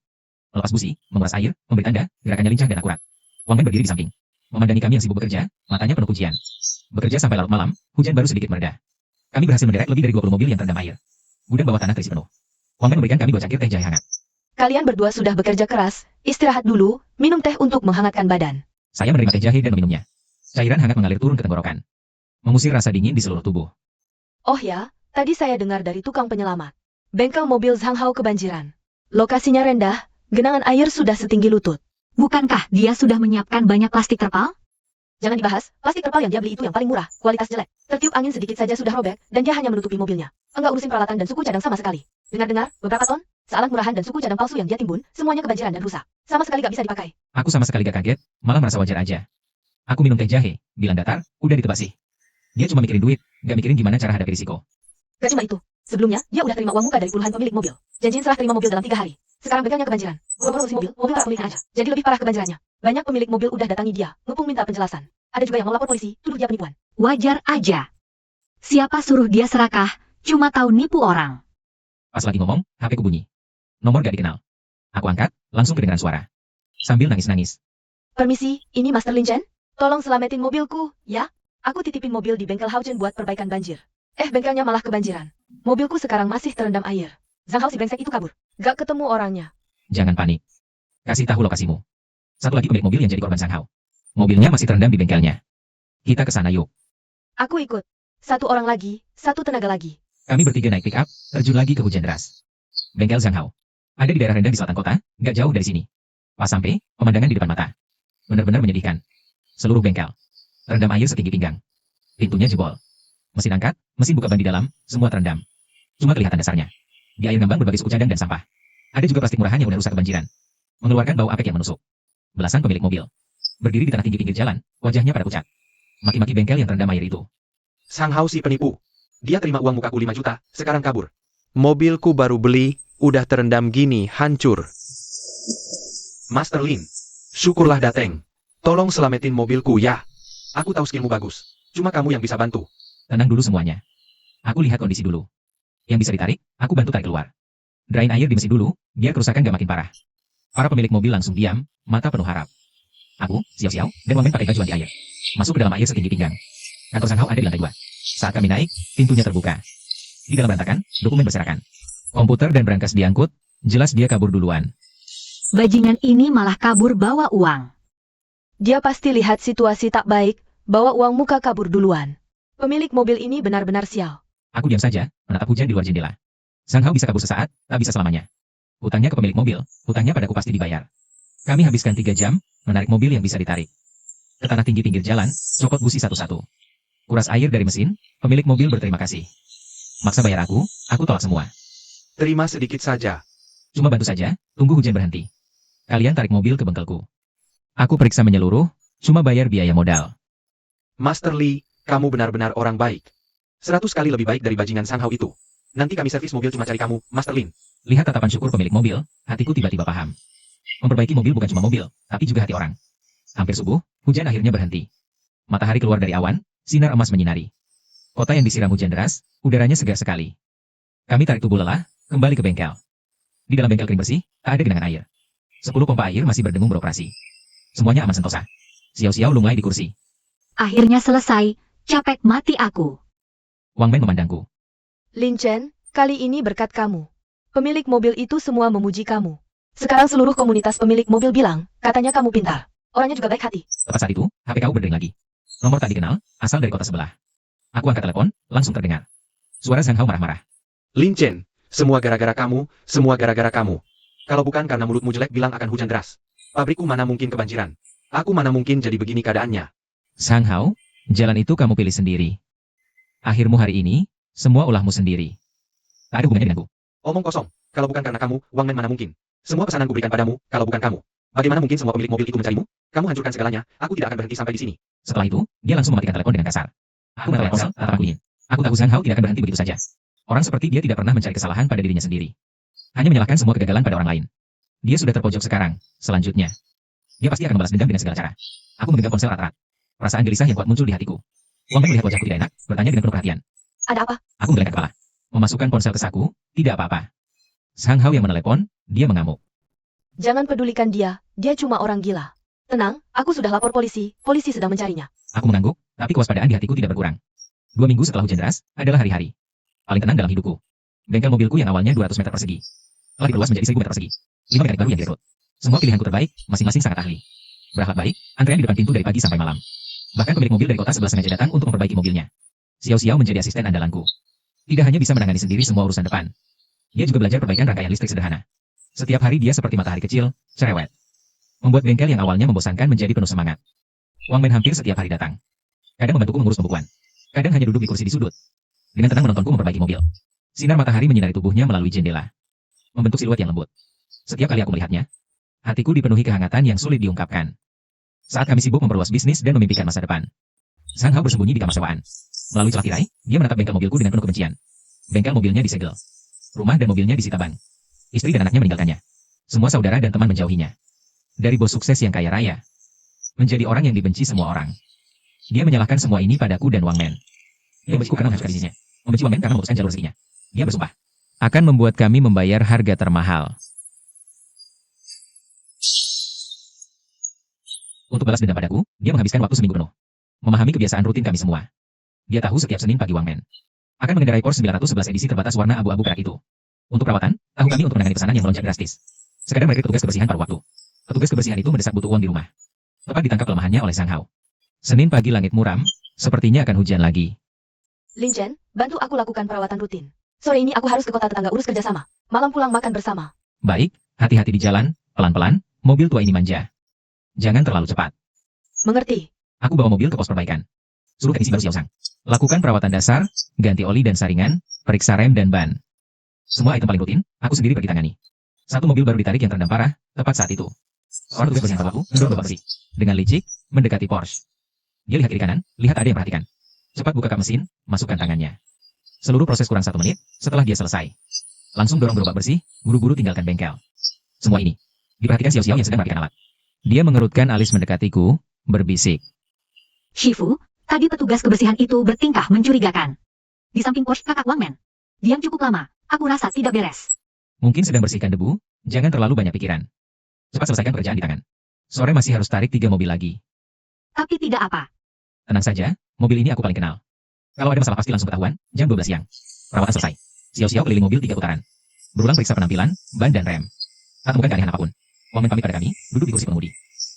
Melepas busi, menguras air, memberi tanda, gerakannya lincah dan akurat. Wang Men berdiri di samping, memandangi kami yang sibuk bekerja, matanya penuh pujian. Bekerja sampai larut malam, hujan baru sedikit mereda. Kami berhasil menderek lebih dari 20 mobil yang terendam air. Gudang bawah tanah terisi penuh. Wang Men memberikan kami 2 cangkir teh jahe hangat. Kalian berdua sudah bekerja keras, istirahat dulu, minum teh untuk menghangatkan badan. Saya menerima teh jahe dan meminumnya. Cairan hangat mengalir turun ke tenggorokan, mengusir rasa dingin di seluruh tubuh. Oh ya, tadi saya dengar dari tukang penyelamat. Bengkel mobil Zhang Hao kebanjiran. Lokasinya rendah, genangan air sudah setinggi lutut. Bukankah dia sudah menyiapkan banyak plastik terpal? Jangan dibahas, plastik terpal yang dia beli itu yang paling murah, kualitas jelek. Tertiup angin sedikit saja sudah robek, dan dia hanya menutupi mobilnya. Enggak urusin peralatan dan suku cadang sama sekali. Dengar-dengar, beberapa ton, sealat murahan dan suku cadang palsu yang dia timbun, semuanya kebanjiran dan rusak. Sama sekali gak bisa dipakai. Aku sama sekali gak kaget, malah merasa wajar aja. Aku minum teh jahe, bilang datar, udah ditebak sih. Dia cuma mikirin duit, gak mikirin gimana cara hadapi risiko. Gak cuma itu. Sebelumnya, dia udah terima uang muka dari puluhan pemilik mobil. Janjiin serah terima mobil dalam 3 hari. Sekarang bengkelnya kebanjiran. Boro-boro urusin mobil para pemiliknya aja. Jadi lebih parah kebanjirannya. Banyak pemilik mobil udah datangi dia, ngepung minta penjelasan. Ada juga yang mau lapor polisi, tuduh dia penipuan. Wajar aja. Siapa suruh dia serakah, cuma tahu nipu orang. Pas lagi ngomong, HP ku bunyi. Nomor gak dikenal. Aku angkat, langsung kedengaran suara. Sambil nangis-nangis. Permisi, ini Master Lin Chen? Tolong selamatin mobilku, ya? Aku titipin mobil di bengkel Haochen buat perbaikan banjir. Bengkelnya malah kebanjiran. Mobilku sekarang masih terendam air. Zhang Hao si brengsek itu kabur. Gak ketemu orangnya. Jangan panik. Kasih tahu lokasimu. Satu lagi pemilik mobil yang jadi korban Zhang Hao. Mobilnya masih terendam di bengkelnya. Kita ke sana yuk. Aku ikut. 1 orang lagi, 1 tenaga lagi. Kami bertiga naik pick up, terjun lagi ke hujan deras. Bengkel Zhang Hao. Ada di daerah rendah di selatan kota, gak jauh dari sini. Pas sampai, pemandangan di depan mata. Benar-benar menyedihkan. Seluruh bengkel terendam air setinggi pinggang. Pintunya jebol. Mesin angkat, mesin buka ban di dalam, semua terendam. Cuma kelihatan dasarnya. Di air ngambang berbagai suku cadang dan sampah. Ada juga plastik murahan yang udah rusak kebanjiran. Mengeluarkan bau apek yang menusuk. Belasan pemilik mobil berdiri di tanah tinggi pinggir jalan, wajahnya pada pucat. Maki-maki bengkel yang terendam air itu. Zhang Hao si penipu. Dia terima uang mukaku 5 juta, sekarang kabur. Mobilku baru beli, udah terendam gini, hancur. Master Lin, syukurlah dateng. Tolong selamatin mobilku ya. Aku tahu skillmu bagus. Cuma kamu yang bisa bantu. Tenang dulu semuanya. Aku lihat kondisi dulu. Yang bisa ditarik, aku bantu tarik keluar. Drain air di mesin dulu, biar kerusakan gak makin parah. Para pemilik mobil langsung diam, mata penuh harap. Aku, Xiao, dan Wang Men pakai baju anti air. Masuk ke dalam air setinggi pinggang. Kantor Zhang Hao ada di lantai 2. Saat kami naik, pintunya terbuka. Di dalam berantakan, dokumen berserakan. Komputer dan berangkas diangkut, jelas dia kabur duluan. Bajingan ini malah kabur bawa uang. Dia pasti lihat situasi tak baik, bawa uang muka kabur duluan. Pemilik mobil ini benar-benar sial. Aku diam saja, menatap hujan di luar jendela. Zhang Hao bisa kabur sesaat, tak bisa selamanya. Hutangnya ke pemilik mobil, hutangnya padaku pasti dibayar. Kami habiskan 3 jam, menarik mobil yang bisa ditarik. Ke tanah tinggi pinggir jalan, copot busi satu-satu. Kuras air dari mesin, pemilik mobil berterima kasih. Maksa bayar aku tolak semua. Terima sedikit saja. Cuma bantu saja, tunggu hujan berhenti. Kalian tarik mobil ke bengkelku. Aku periksa menyeluruh, cuma bayar biaya modal. Master Lee, kamu benar-benar orang baik. 100 kali lebih baik dari bajingan Sang Hao itu. Nanti kami servis mobil cuma cari kamu, Master Lin. Lihat tatapan syukur pemilik mobil, hatiku tiba-tiba paham. Memperbaiki mobil bukan cuma mobil, tapi juga hati orang. Hampir subuh, hujan akhirnya berhenti. Matahari keluar dari awan, sinar emas menyinari. Kota yang disiram hujan deras, udaranya segar sekali. Kami tarik tubuh lelah, kembali ke bengkel. Di dalam bengkel kering bersih, tak ada genangan air. 10 pompa air masih berdengung beroperasi. Semuanya aman sentosa. Xiao-Xiao lunglai di kursi. Akhirnya selesai, capek mati aku. Wang Men memandangku. Lin Chen, kali ini berkat kamu. Pemilik mobil itu semua memuji kamu. Sekarang seluruh komunitas pemilik mobil bilang, katanya kamu pintar. Orangnya juga baik hati. Tepat saat itu, HP kau berdering lagi. Nomor tak dikenal, asal dari kota sebelah. Aku angkat telepon, langsung terdengar. Suara Zhang Hao marah-marah. Lin Chen, semua gara-gara kamu, semua gara-gara kamu. Kalau bukan karena mulutmu jelek bilang akan hujan deras. Pabrikku mana mungkin kebanjiran. Aku mana mungkin jadi begini keadaannya. Zhang Hao, jalan itu kamu pilih sendiri. Akhirmu hari ini, semua ulahmu sendiri. Tak ada hubungannya denganku. Omong kosong. Kalau bukan karena kamu, Wang Men mana mungkin. Semua pesananku berikan padamu, kalau bukan kamu. Bagaimana mungkin semua pemilik mobil itu mencarimu? Kamu hancurkan segalanya, aku tidak akan berhenti sampai di sini. Setelah itu, dia langsung mematikan telepon dengan kasar. Aku menelepon ponsel, tatapanku dingin. Aku tahu Zhang Hao tidak akan berhenti begitu saja. Orang seperti dia tidak pernah mencari kesalahan pada dirinya sendiri. Hanya menyalahkan semua kegagalan pada orang lain. Dia sudah terpojok sekarang, selanjutnya. Dia pasti akan membalas dendam dengan segala cara. Aku memegang ponsel erat-erat. Perasaan gelisah yang kuat muncul di hatiku. Wang Men melihat wajahku tidak enak, bertanya dengan penuh perhatian. Ada apa? Aku menggelengkan kepala. Memasukkan ponsel ke saku, tidak apa-apa. Zhang Hao yang menelepon, dia mengamuk. Jangan pedulikan dia cuma orang gila. Tenang, aku sudah lapor polisi sedang mencarinya. Aku mengangguk, tapi kewaspadaan di hatiku tidak berkurang. 2 minggu setelah hujan deras, adalah hari-hari paling tenang dalam hidupku. Bengkel mobilku yang awalnya 200 meter persegi, telah diperluas menjadi 1000 meter persegi. 5 mekanik baru yang direkrut. Semua pilihanku terbaik, masing-masing sangat ahli. Berakhlak baik, antrean di depan pintu dari pagi sampai malam. Bahkan pemilik mobil dari kota sebelah sengaja datang untuk memperbaiki mobilnya. Xiao-Xiao menjadi asisten andalanku. Tidak hanya bisa menangani sendiri semua urusan depan. Dia juga belajar perbaikan rangkaian listrik sederhana. Setiap hari dia seperti matahari kecil, cerewet. Membuat bengkel yang awalnya membosankan menjadi penuh semangat. Wang Men hampir setiap hari datang. Kadang membantuku mengurus pembukuan. Kadang hanya duduk di kursi di sudut. Dengan tenang menontonku memperbaiki mobil. Sinar matahari menyinari tubuhnya melalui jendela. Membentuk siluet yang lembut. Setiap kali aku melihatnya, hatiku dipenuhi kehangatan yang sulit diungkapkan. Saat kami sibuk memperluas bisnis dan memimpikan masa depan, Zhang Hao bersembunyi di kamar sewaan. Melalui celah tirai, dia menatap bengkel mobilku dengan penuh kebencian. Bengkel mobilnya disegel. Rumah dan mobilnya disita bank. Istri dan anaknya meninggalkannya. Semua saudara dan teman menjauhinya. Dari bos sukses yang kaya raya, menjadi orang yang dibenci semua orang. Dia menyalahkan semua ini padaku dan Wang Men. Dia membenciku karena menghancurkan bisnisnya. Membenci Wang Men karena memutuskan jalur rezekinya. Dia bersumpah. Akan membuat kami membayar harga termahal. Untuk balas dendam padaku, dia menghabiskan waktu seminggu penuh. Memahami kebiasaan rutin kami semua. Dia tahu setiap Senin pagi Wang Men akan mengendarai Porsche 911 edisi terbatas warna abu-abu perak itu. Untuk perawatan, tahu kami untuk menangani pesanan yang melonjak drastis. Sekadar merekrut petugas kebersihan paruh waktu. Petugas kebersihan itu mendesak butuh uang di rumah. Tepat ditangkap kelemahannya oleh Zhang Hao. Senin pagi langit muram, sepertinya akan hujan lagi. Lin Chen, bantu aku lakukan perawatan rutin. Sore ini aku harus ke kota tetangga urus kerjasama. Malam pulang makan bersama. Baik, hati-hati di jalan, pelan-pelan, mobil tua ini manja. Jangan terlalu cepat. Mengerti? Aku bawa mobil ke pos perbaikan. Suruh teknisi baru Xiaozang. Lakukan perawatan dasar, ganti oli dan saringan, periksa rem dan ban. Semua item paling rutin, aku sendiri pergi tangani. Satu mobil baru ditarik yang terendam parah, tepat saat itu. Seorang tugas bersih aku, mendorong babak bersih. Dengan licik, mendekati Porsche. Dia lihat kiri kanan, lihat ada yang perhatikan. Cepat buka kap mesin, masukkan tangannya. Seluruh proses kurang 1 menit, setelah dia selesai. Langsung dorong gerobak bersih, buru-buru tinggalkan bengkel. Semua ini, diperhatikan Xiao-Xiao yang sedang merapikan alat. Dia mengerutkan alis mendekatiku, berbisik. Shifu, tadi petugas kebersihan itu bertingkah mencurigakan. Di samping Porsche kakak Wang Men. Diam cukup lama, aku rasa tidak beres. Mungkin sedang bersihkan debu, jangan terlalu banyak pikiran. Cepat selesaikan pekerjaan di tangan. Sore masih harus tarik 3 mobil lagi. Tapi tidak apa. Tenang saja, mobil ini aku paling kenal. Kalau ada masalah pasti langsung ketahuan, jam 12 siang. Perawatan selesai. Xiao-Xiao keliling mobil 3 putaran. Berulang periksa penampilan, ban dan rem. Tak temukan keanehan apapun. Wang Men pamit pada kami, duduk di kursi pengemudi.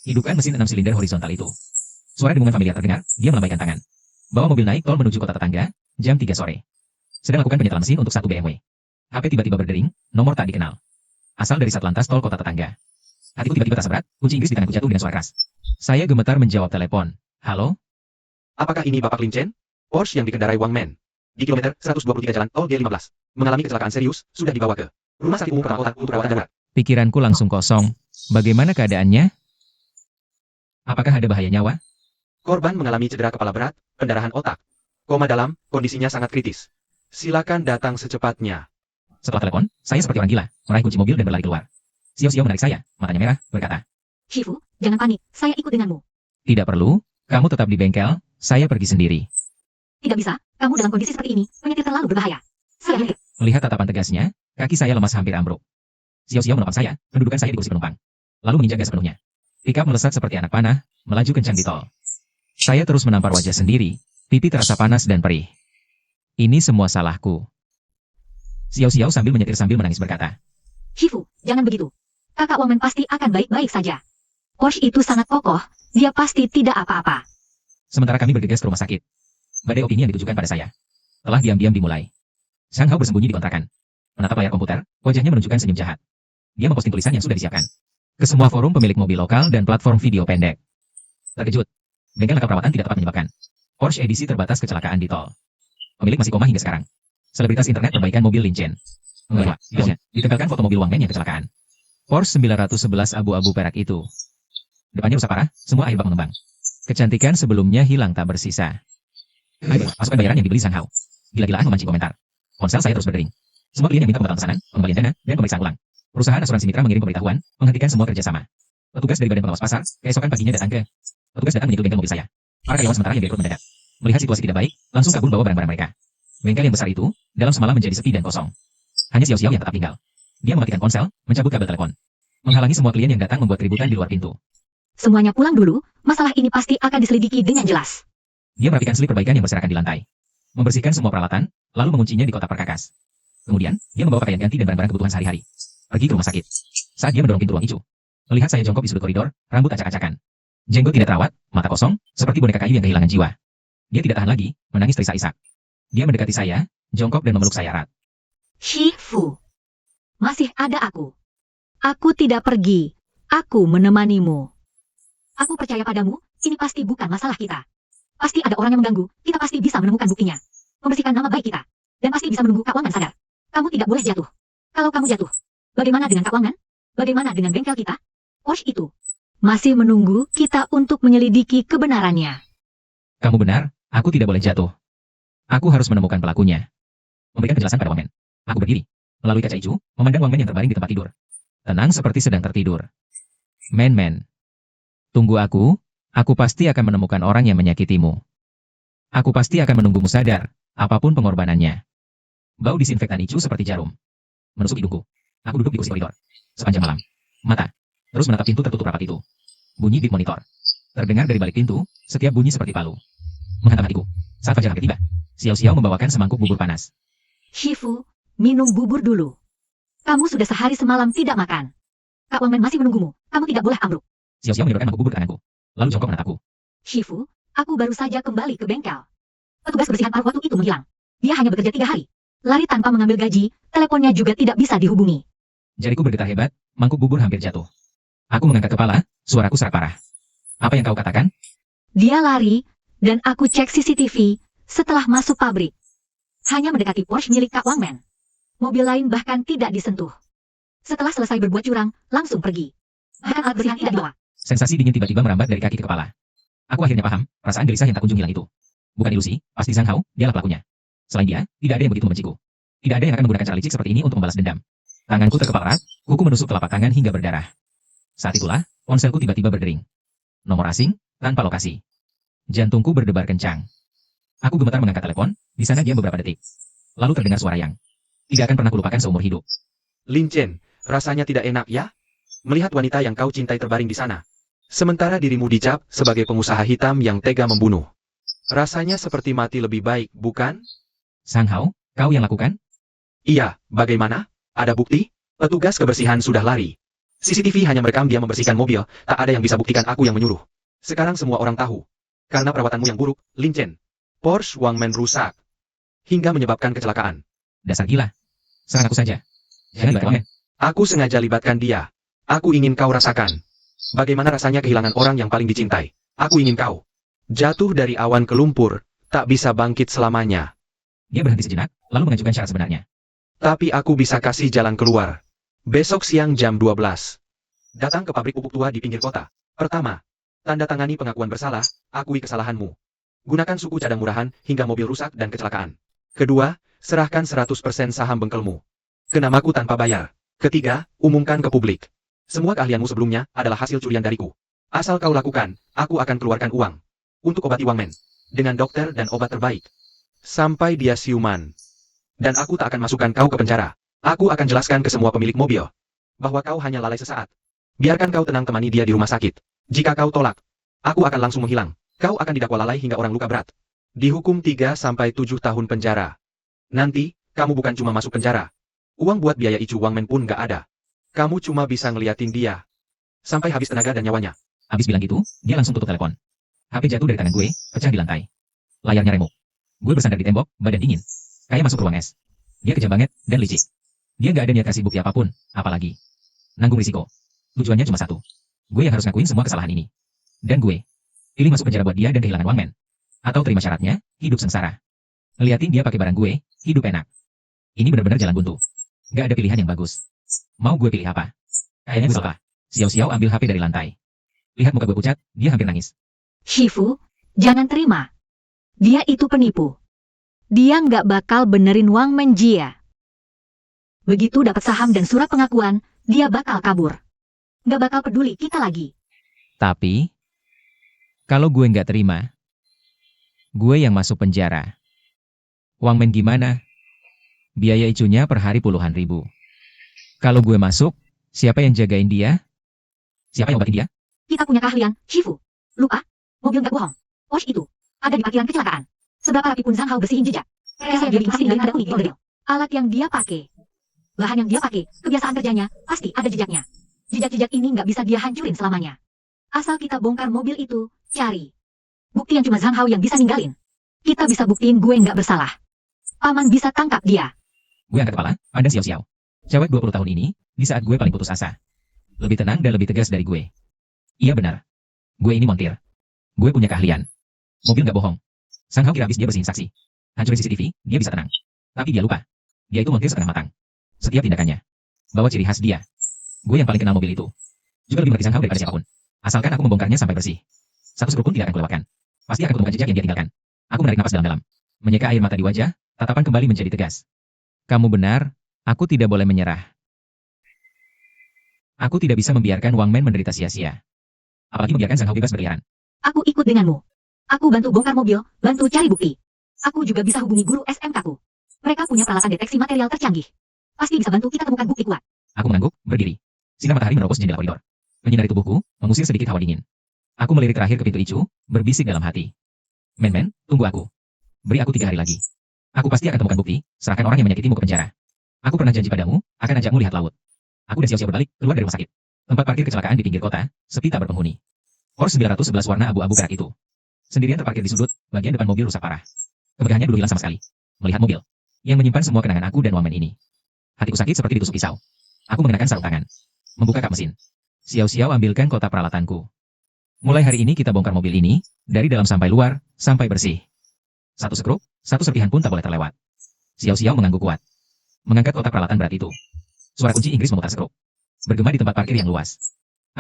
Hidupkan mesin 6 silinder horizontal itu. Suara dengungan familiar terdengar, dia melambaikan tangan. Bawa mobil naik tol menuju kota tetangga, jam 3 sore. Sedang lakukan penyetelan mesin untuk 1 BMW. HP tiba-tiba berdering, nomor tak dikenal. Asal dari Satlantas tol kota tetangga. Hatiku tiba-tiba terasa berat, kunci Inggris di tanganku jatuh dengan suara keras. Saya gemetar menjawab telepon. Halo? Apakah ini Bapak Lin Chen? Porsche yang dikendarai Wang Men di kilometer 123 jalan tol G15 mengalami kecelakaan serius, sudah dibawa ke rumah sakit umum Permata Kota untuk perawatan darurat. Pikiranku langsung kosong. Bagaimana keadaannya? Apakah ada bahaya nyawa? Korban mengalami cedera kepala berat, pendarahan otak, koma dalam, kondisinya sangat kritis. Silakan datang secepatnya. Setelah telepon, saya seperti orang gila, meraih kunci mobil dan berlari keluar. Xiao menarik saya, matanya merah, berkata, Shifu, jangan panik, saya ikut denganmu. Tidak perlu, kamu tetap di bengkel, saya pergi sendiri. Tidak bisa, kamu dalam kondisi seperti ini, menyetir terlalu berbahaya. Saya yakin. Melihat tatapan tegasnya, kaki saya lemas hampir ambruk. Xiao menopang saya, mendudukan saya di kursi penumpang. Lalu menginjak gas sepenuhnya. Pickup melesat seperti anak panah, melaju kencang di tol. Saya terus menampar wajah sendiri, pipi terasa panas dan perih. Ini semua salahku. Xiao sambil menyetir sambil menangis berkata, Shifu, jangan begitu. Kakak Wangmen pasti akan baik-baik saja. Porsche itu sangat kokoh, dia pasti tidak apa-apa. Sementara kami bergegas ke rumah sakit. Badai opini yang ditujukan pada saya telah diam-diam dimulai. Sang Hao bersembunyi di kontrakan. Menatap layar komputer, wajahnya menunjukkan senyum jahat. Dia memposting tulisan yang sudah disiapkan ke semua forum pemilik mobil lokal dan platform video pendek. Terkejut. Bengkel lengkap perawatan tidak tepat menyebabkan Porsche edisi terbatas kecelakaan di tol. Pemilik masih koma hingga sekarang. Selebritas internet perbaikan mobil Lin Chen. Mengelak, ditempelkan foto mobil Wang Men yang kecelakaan. Porsche 911 abu-abu perak itu. Depannya rusak parah, semua air bak mengembang. Kecantikan sebelumnya hilang tak bersisa. Ayo, masukkan bayaran yang dibeli Sang Hao. Gila-gilaan memancing komentar. Ponsel saya terus berdering. Semua klien yang minta pembatalan pesanan, pengembalian dana, dan pemeriksaan ulang. Perusahaan asuransi mitra mengirim pemberitahuan, menghentikan semua kerjasama. Petugas dari Badan Pengawas Pasar, keesokan paginya datang ke. Petugas datang menyegel bengkel mobil saya. Para karyawan sementara yang direkrut mendadak. Melihat situasi tidak baik, langsung kabur bawa barang-barang mereka. Bengkel yang besar itu, dalam semalam menjadi sepi dan kosong. Hanya Xiao yang tetap tinggal. Dia mematikan ponsel, mencabut kabel telepon. Menghalangi semua klien yang datang membuat keributan di luar pintu. Semuanya pulang dulu, masalah ini pasti akan diselidiki dengan jelas. Dia merapikan slip perbaikan yang berserakan di lantai. Membersihkan semua peralatan, lalu menguncinya di kotak perkakas. Kemudian, dia membawa pakaian ganti dan barang-barang kebutuhan sehari-hari. Pergi ke rumah sakit. Saat dia mendorong pintu ruang hijau, melihat saya jongkok di sudut koridor, rambut acak-acakan. Jenggot tidak terawat, mata kosong, seperti boneka kayu yang kehilangan jiwa. Dia tidak tahan lagi, menangis terisak-isak. Dia mendekati saya, jongkok dan memeluk saya erat. Shifu, masih ada aku. Aku tidak pergi. Aku menemanimu. Aku percaya padamu, ini pasti bukan masalah kita. Pasti ada orang yang mengganggu, kita pasti bisa menemukan buktinya. Membersihkan nama baik kita. Dan pasti bisa menunggu Kak Wangman sadar. Kamu tidak boleh jatuh. Kalau kamu jatuh, bagaimana dengan Kak Wangman? Bagaimana dengan bengkel kita? Porsche itu masih menunggu kita untuk menyelidiki kebenarannya. Kamu benar, aku tidak boleh jatuh. Aku harus menemukan pelakunya. Memberikan penjelasan pada Wangman. Aku berdiri, melalui kaca hijau, memandang Wangman yang terbaring di tempat tidur. Tenang seperti sedang tertidur. Men. Tunggu aku pasti akan menemukan orang yang menyakitimu. Aku pasti akan menunggumu sadar, apapun pengorbanannya. Bau disinfektan hijau seperti jarum menusuk hidungku. Aku duduk di kursi koridor. Sepanjang malam. Mata. Terus menatap pintu tertutup rapat itu. Bunyi bit monitor. Terdengar dari balik pintu, setiap bunyi seperti palu. Menghantam hatiku. Saat fajar hampir tiba, Xiao membawakan semangkuk bubur panas. Shifu, minum bubur dulu. Kamu sudah sehari semalam tidak makan. Kak Wangman masih menunggumu. Kamu tidak boleh ambruk. Xiao menyodorkan mangkuk bubur ke tanganku. Lalu jongkok menatapku. Shifu, aku baru saja kembali ke bengkel. Petugas bersihan paruh waktu itu menghilang. Dia hanya bekerja 3 hari. Lari tanpa mengambil gaji, teleponnya juga tidak bisa dihubungi. Jariku bergetar hebat, mangkuk bubur hampir jatuh. Aku mengangkat kepala, suaraku serak parah. Apa yang kau katakan? Dia lari, dan aku cek CCTV setelah masuk pabrik. Hanya mendekati Porsche milik Kak Wangman. Mobil lain bahkan tidak disentuh. Setelah selesai berbuat curang, langsung pergi. Bahkan alat bersihan tidak dibawa. Sensasi dingin tiba-tiba merambat dari kaki ke kepala. Aku akhirnya paham, perasaan gelisah yang tak kunjung hilang itu. Bukan ilusi, pasti Sang Hao, dialah pelakunya. Selain dia, tidak ada yang begitu membenciku. Tidak ada yang akan menggunakan cara licik seperti ini untuk membalas dendam. Tanganku terkepal erat, kuku menusuk telapak tangan hingga berdarah. Saat itulah, ponselku tiba-tiba berdering. Nomor asing, tanpa lokasi. Jantungku berdebar kencang. Aku gemetar mengangkat telepon, di sana diam beberapa detik. Lalu terdengar suara yang tidak akan pernah kulupakan seumur hidup. Lin Chen, rasanya tidak enak ya? Melihat wanita yang kau cintai terbaring di sana. Sementara dirimu dicap sebagai pengusaha hitam yang tega membunuh. Rasanya seperti mati lebih baik, bukan? Sang Hao, kau yang lakukan? Iya, bagaimana? Ada bukti? Petugas kebersihan sudah lari. CCTV hanya merekam dia membersihkan mobil, tak ada yang bisa buktikan aku yang menyuruh. Sekarang semua orang tahu. Karena perawatanmu yang buruk, Lin Chen. Porsche Wangman rusak. Hingga menyebabkan kecelakaan. Dasar gila. Serang aku saja. Jangan libatkan Wangman. Aku sengaja libatkan dia. Aku ingin kau rasakan. Bagaimana rasanya kehilangan orang yang paling dicintai. Aku ingin kau jatuh dari awan ke lumpur, tak bisa bangkit selamanya. Dia berhenti sejenak, lalu mengajukan syarat sebenarnya. Tapi aku bisa kasih jalan keluar. Besok siang jam 12. Datang ke pabrik pupuk tua di pinggir kota. Pertama, tanda tangani pengakuan bersalah, akui kesalahanmu. Gunakan suku cadang murahan hingga mobil rusak dan kecelakaan. Kedua, serahkan 100% saham bengkelmu ke namaku tanpa bayar. Ketiga, umumkan ke publik. Semua keahlianmu sebelumnya adalah hasil curian dariku. Asal kau lakukan, aku akan keluarkan uang untuk obati Wangman dengan dokter dan obat terbaik sampai dia siuman. Dan aku tak akan masukkan kau ke penjara. Aku akan jelaskan ke semua pemilik mobil bahwa kau hanya lalai sesaat. Biarkan kau tenang temani dia di rumah sakit. Jika kau tolak, aku akan langsung menghilang. Kau akan didakwa lalai hingga orang luka berat. Dihukum 3-7 tahun penjara. Nanti, kamu bukan cuma masuk penjara. Uang buat biaya Icu Wangman pun gak ada. Kamu cuma bisa ngeliatin dia sampai habis tenaga dan nyawanya. Habis bilang gitu, dia langsung tutup telepon. HP jatuh dari tangan gue, pecah di lantai. Layarnya remuk. Gue bersandar di tembok, badan dingin. Kayak masuk ruang es. Dia kejam banget, dan licik. Dia gak ada niat kasih bukti apapun, apalagi nanggung risiko. Tujuannya cuma satu. Gue yang harus ngakuin semua kesalahan ini. Dan gue pilih masuk penjara buat dia dan kehilangan Wangman. Atau terima syaratnya, hidup sengsara. Ngeliatin dia pakai barang gue, hidup enak. Ini benar-benar jalan buntu. Gak ada pilihan yang bagus. Mau gue pilih apa? Kayaknya gue salah. Xiao-Xiao ambil HP dari lantai. Lihat muka gue pucat, dia hampir nangis. Shifu, jangan terima. Dia itu penipu. Dia nggak bakal benerin Wangman Jia. Begitu dapat saham dan surat pengakuan, dia bakal kabur. Nggak bakal peduli kita lagi. Tapi, kalau gue nggak terima, gue yang masuk penjara. Wangman gimana? Biaya icunya per hari puluhan ribu. Kalau gue masuk, siapa yang jagain dia? Siapa yang obatin dia? Kita punya keahlian, Shifu. Lupa, mobil nggak bohong. Porsche itu ada di parkiran kecelakaan. Seberapa rapi pun Zhang Hao bersihin jejak. Saya jadi pasti ninggalin ada kuning di mobil. Alat yang dia pakai, bahan yang dia pakai, kebiasaan kerjanya, pasti ada jejaknya. Jejak-jejak ini nggak bisa dia hancurin selamanya. Asal kita bongkar mobil itu, cari bukti yang cuma Zhang Hao yang bisa ninggalin. Kita bisa buktiin gue nggak bersalah. Paman bisa tangkap dia. Gue angkat kepala, pandang Xiao-Xiao. Cewek 20 tahun ini, di saat gue paling putus asa. Lebih tenang dan lebih tegas dari gue. Iya benar. Gue ini montir. Gue punya keahlian. Mobil nggak bohong. Sang Hao kira habis dia bersihin saksi. Hancurin CCTV, dia bisa tenang. Tapi dia lupa. Dia itu montir setengah matang. Setiap tindakannya bawa ciri khas dia. Gue yang paling kenal mobil itu. Juga lebih mengerti Sang Hao daripada siapapun. Asalkan aku membongkarnya sampai bersih. Satu skrup pun tidak akan kelewatkan. Pasti akan kutemukan jejak yang dia tinggalkan. Aku menarik napas dalam-dalam. Menyeka air mata di wajah, tatapan kembali menjadi tegas. Kamu benar, aku tidak boleh menyerah. Aku tidak bisa membiarkan Wangman menderita sia-sia. Apalagi membiarkan Sang Hao bebas berkeliaran. Aku ikut denganmu. Aku bantu bongkar mobil, bantu cari bukti. Aku juga bisa hubungi guru SMK-ku. Mereka punya peralatan deteksi material tercanggih. Pasti bisa bantu kita temukan bukti kuat. Aku mengangguk, berdiri. Sinar matahari menerobos jendela koridor. Menyinari tubuhku, mengusir sedikit hawa dingin. Aku melirik terakhir ke pintu Icu, berbisik dalam hati. Men, tunggu aku. Beri aku 3 hari lagi. Aku pasti akan temukan bukti, serahkan orang yang menyakitimu ke penjara. Aku pernah janji padamu, akan ajakmu lihat laut. Aku dan Xiao-Xiao berbalik, keluar dari rumah sakit. Tempat parkir kecelakaan di pinggir kota, sepi tak berpenghuni. Porsche 911 warna abu-abu perak itu sendirian terparkir di sudut, bagian depan mobil rusak parah. Kemegahannya dulu hilang sama sekali. Melihat mobil yang menyimpan semua kenangan aku dan Wangman ini. Hatiku sakit seperti ditusuk pisau. Aku mengenakan sarung tangan. Membuka kap mesin. Xiao-Xiao ambilkan kotak peralatanku. Mulai hari ini kita bongkar mobil ini, dari dalam sampai luar, sampai bersih. Satu skrup, satu serpihan pun tak boleh terlewat. Xiao-Xiao mengangguk kuat. Mengangkat kotak peralatan berat itu. Suara kunci Inggris memutar skrup. Bergema di tempat parkir yang luas.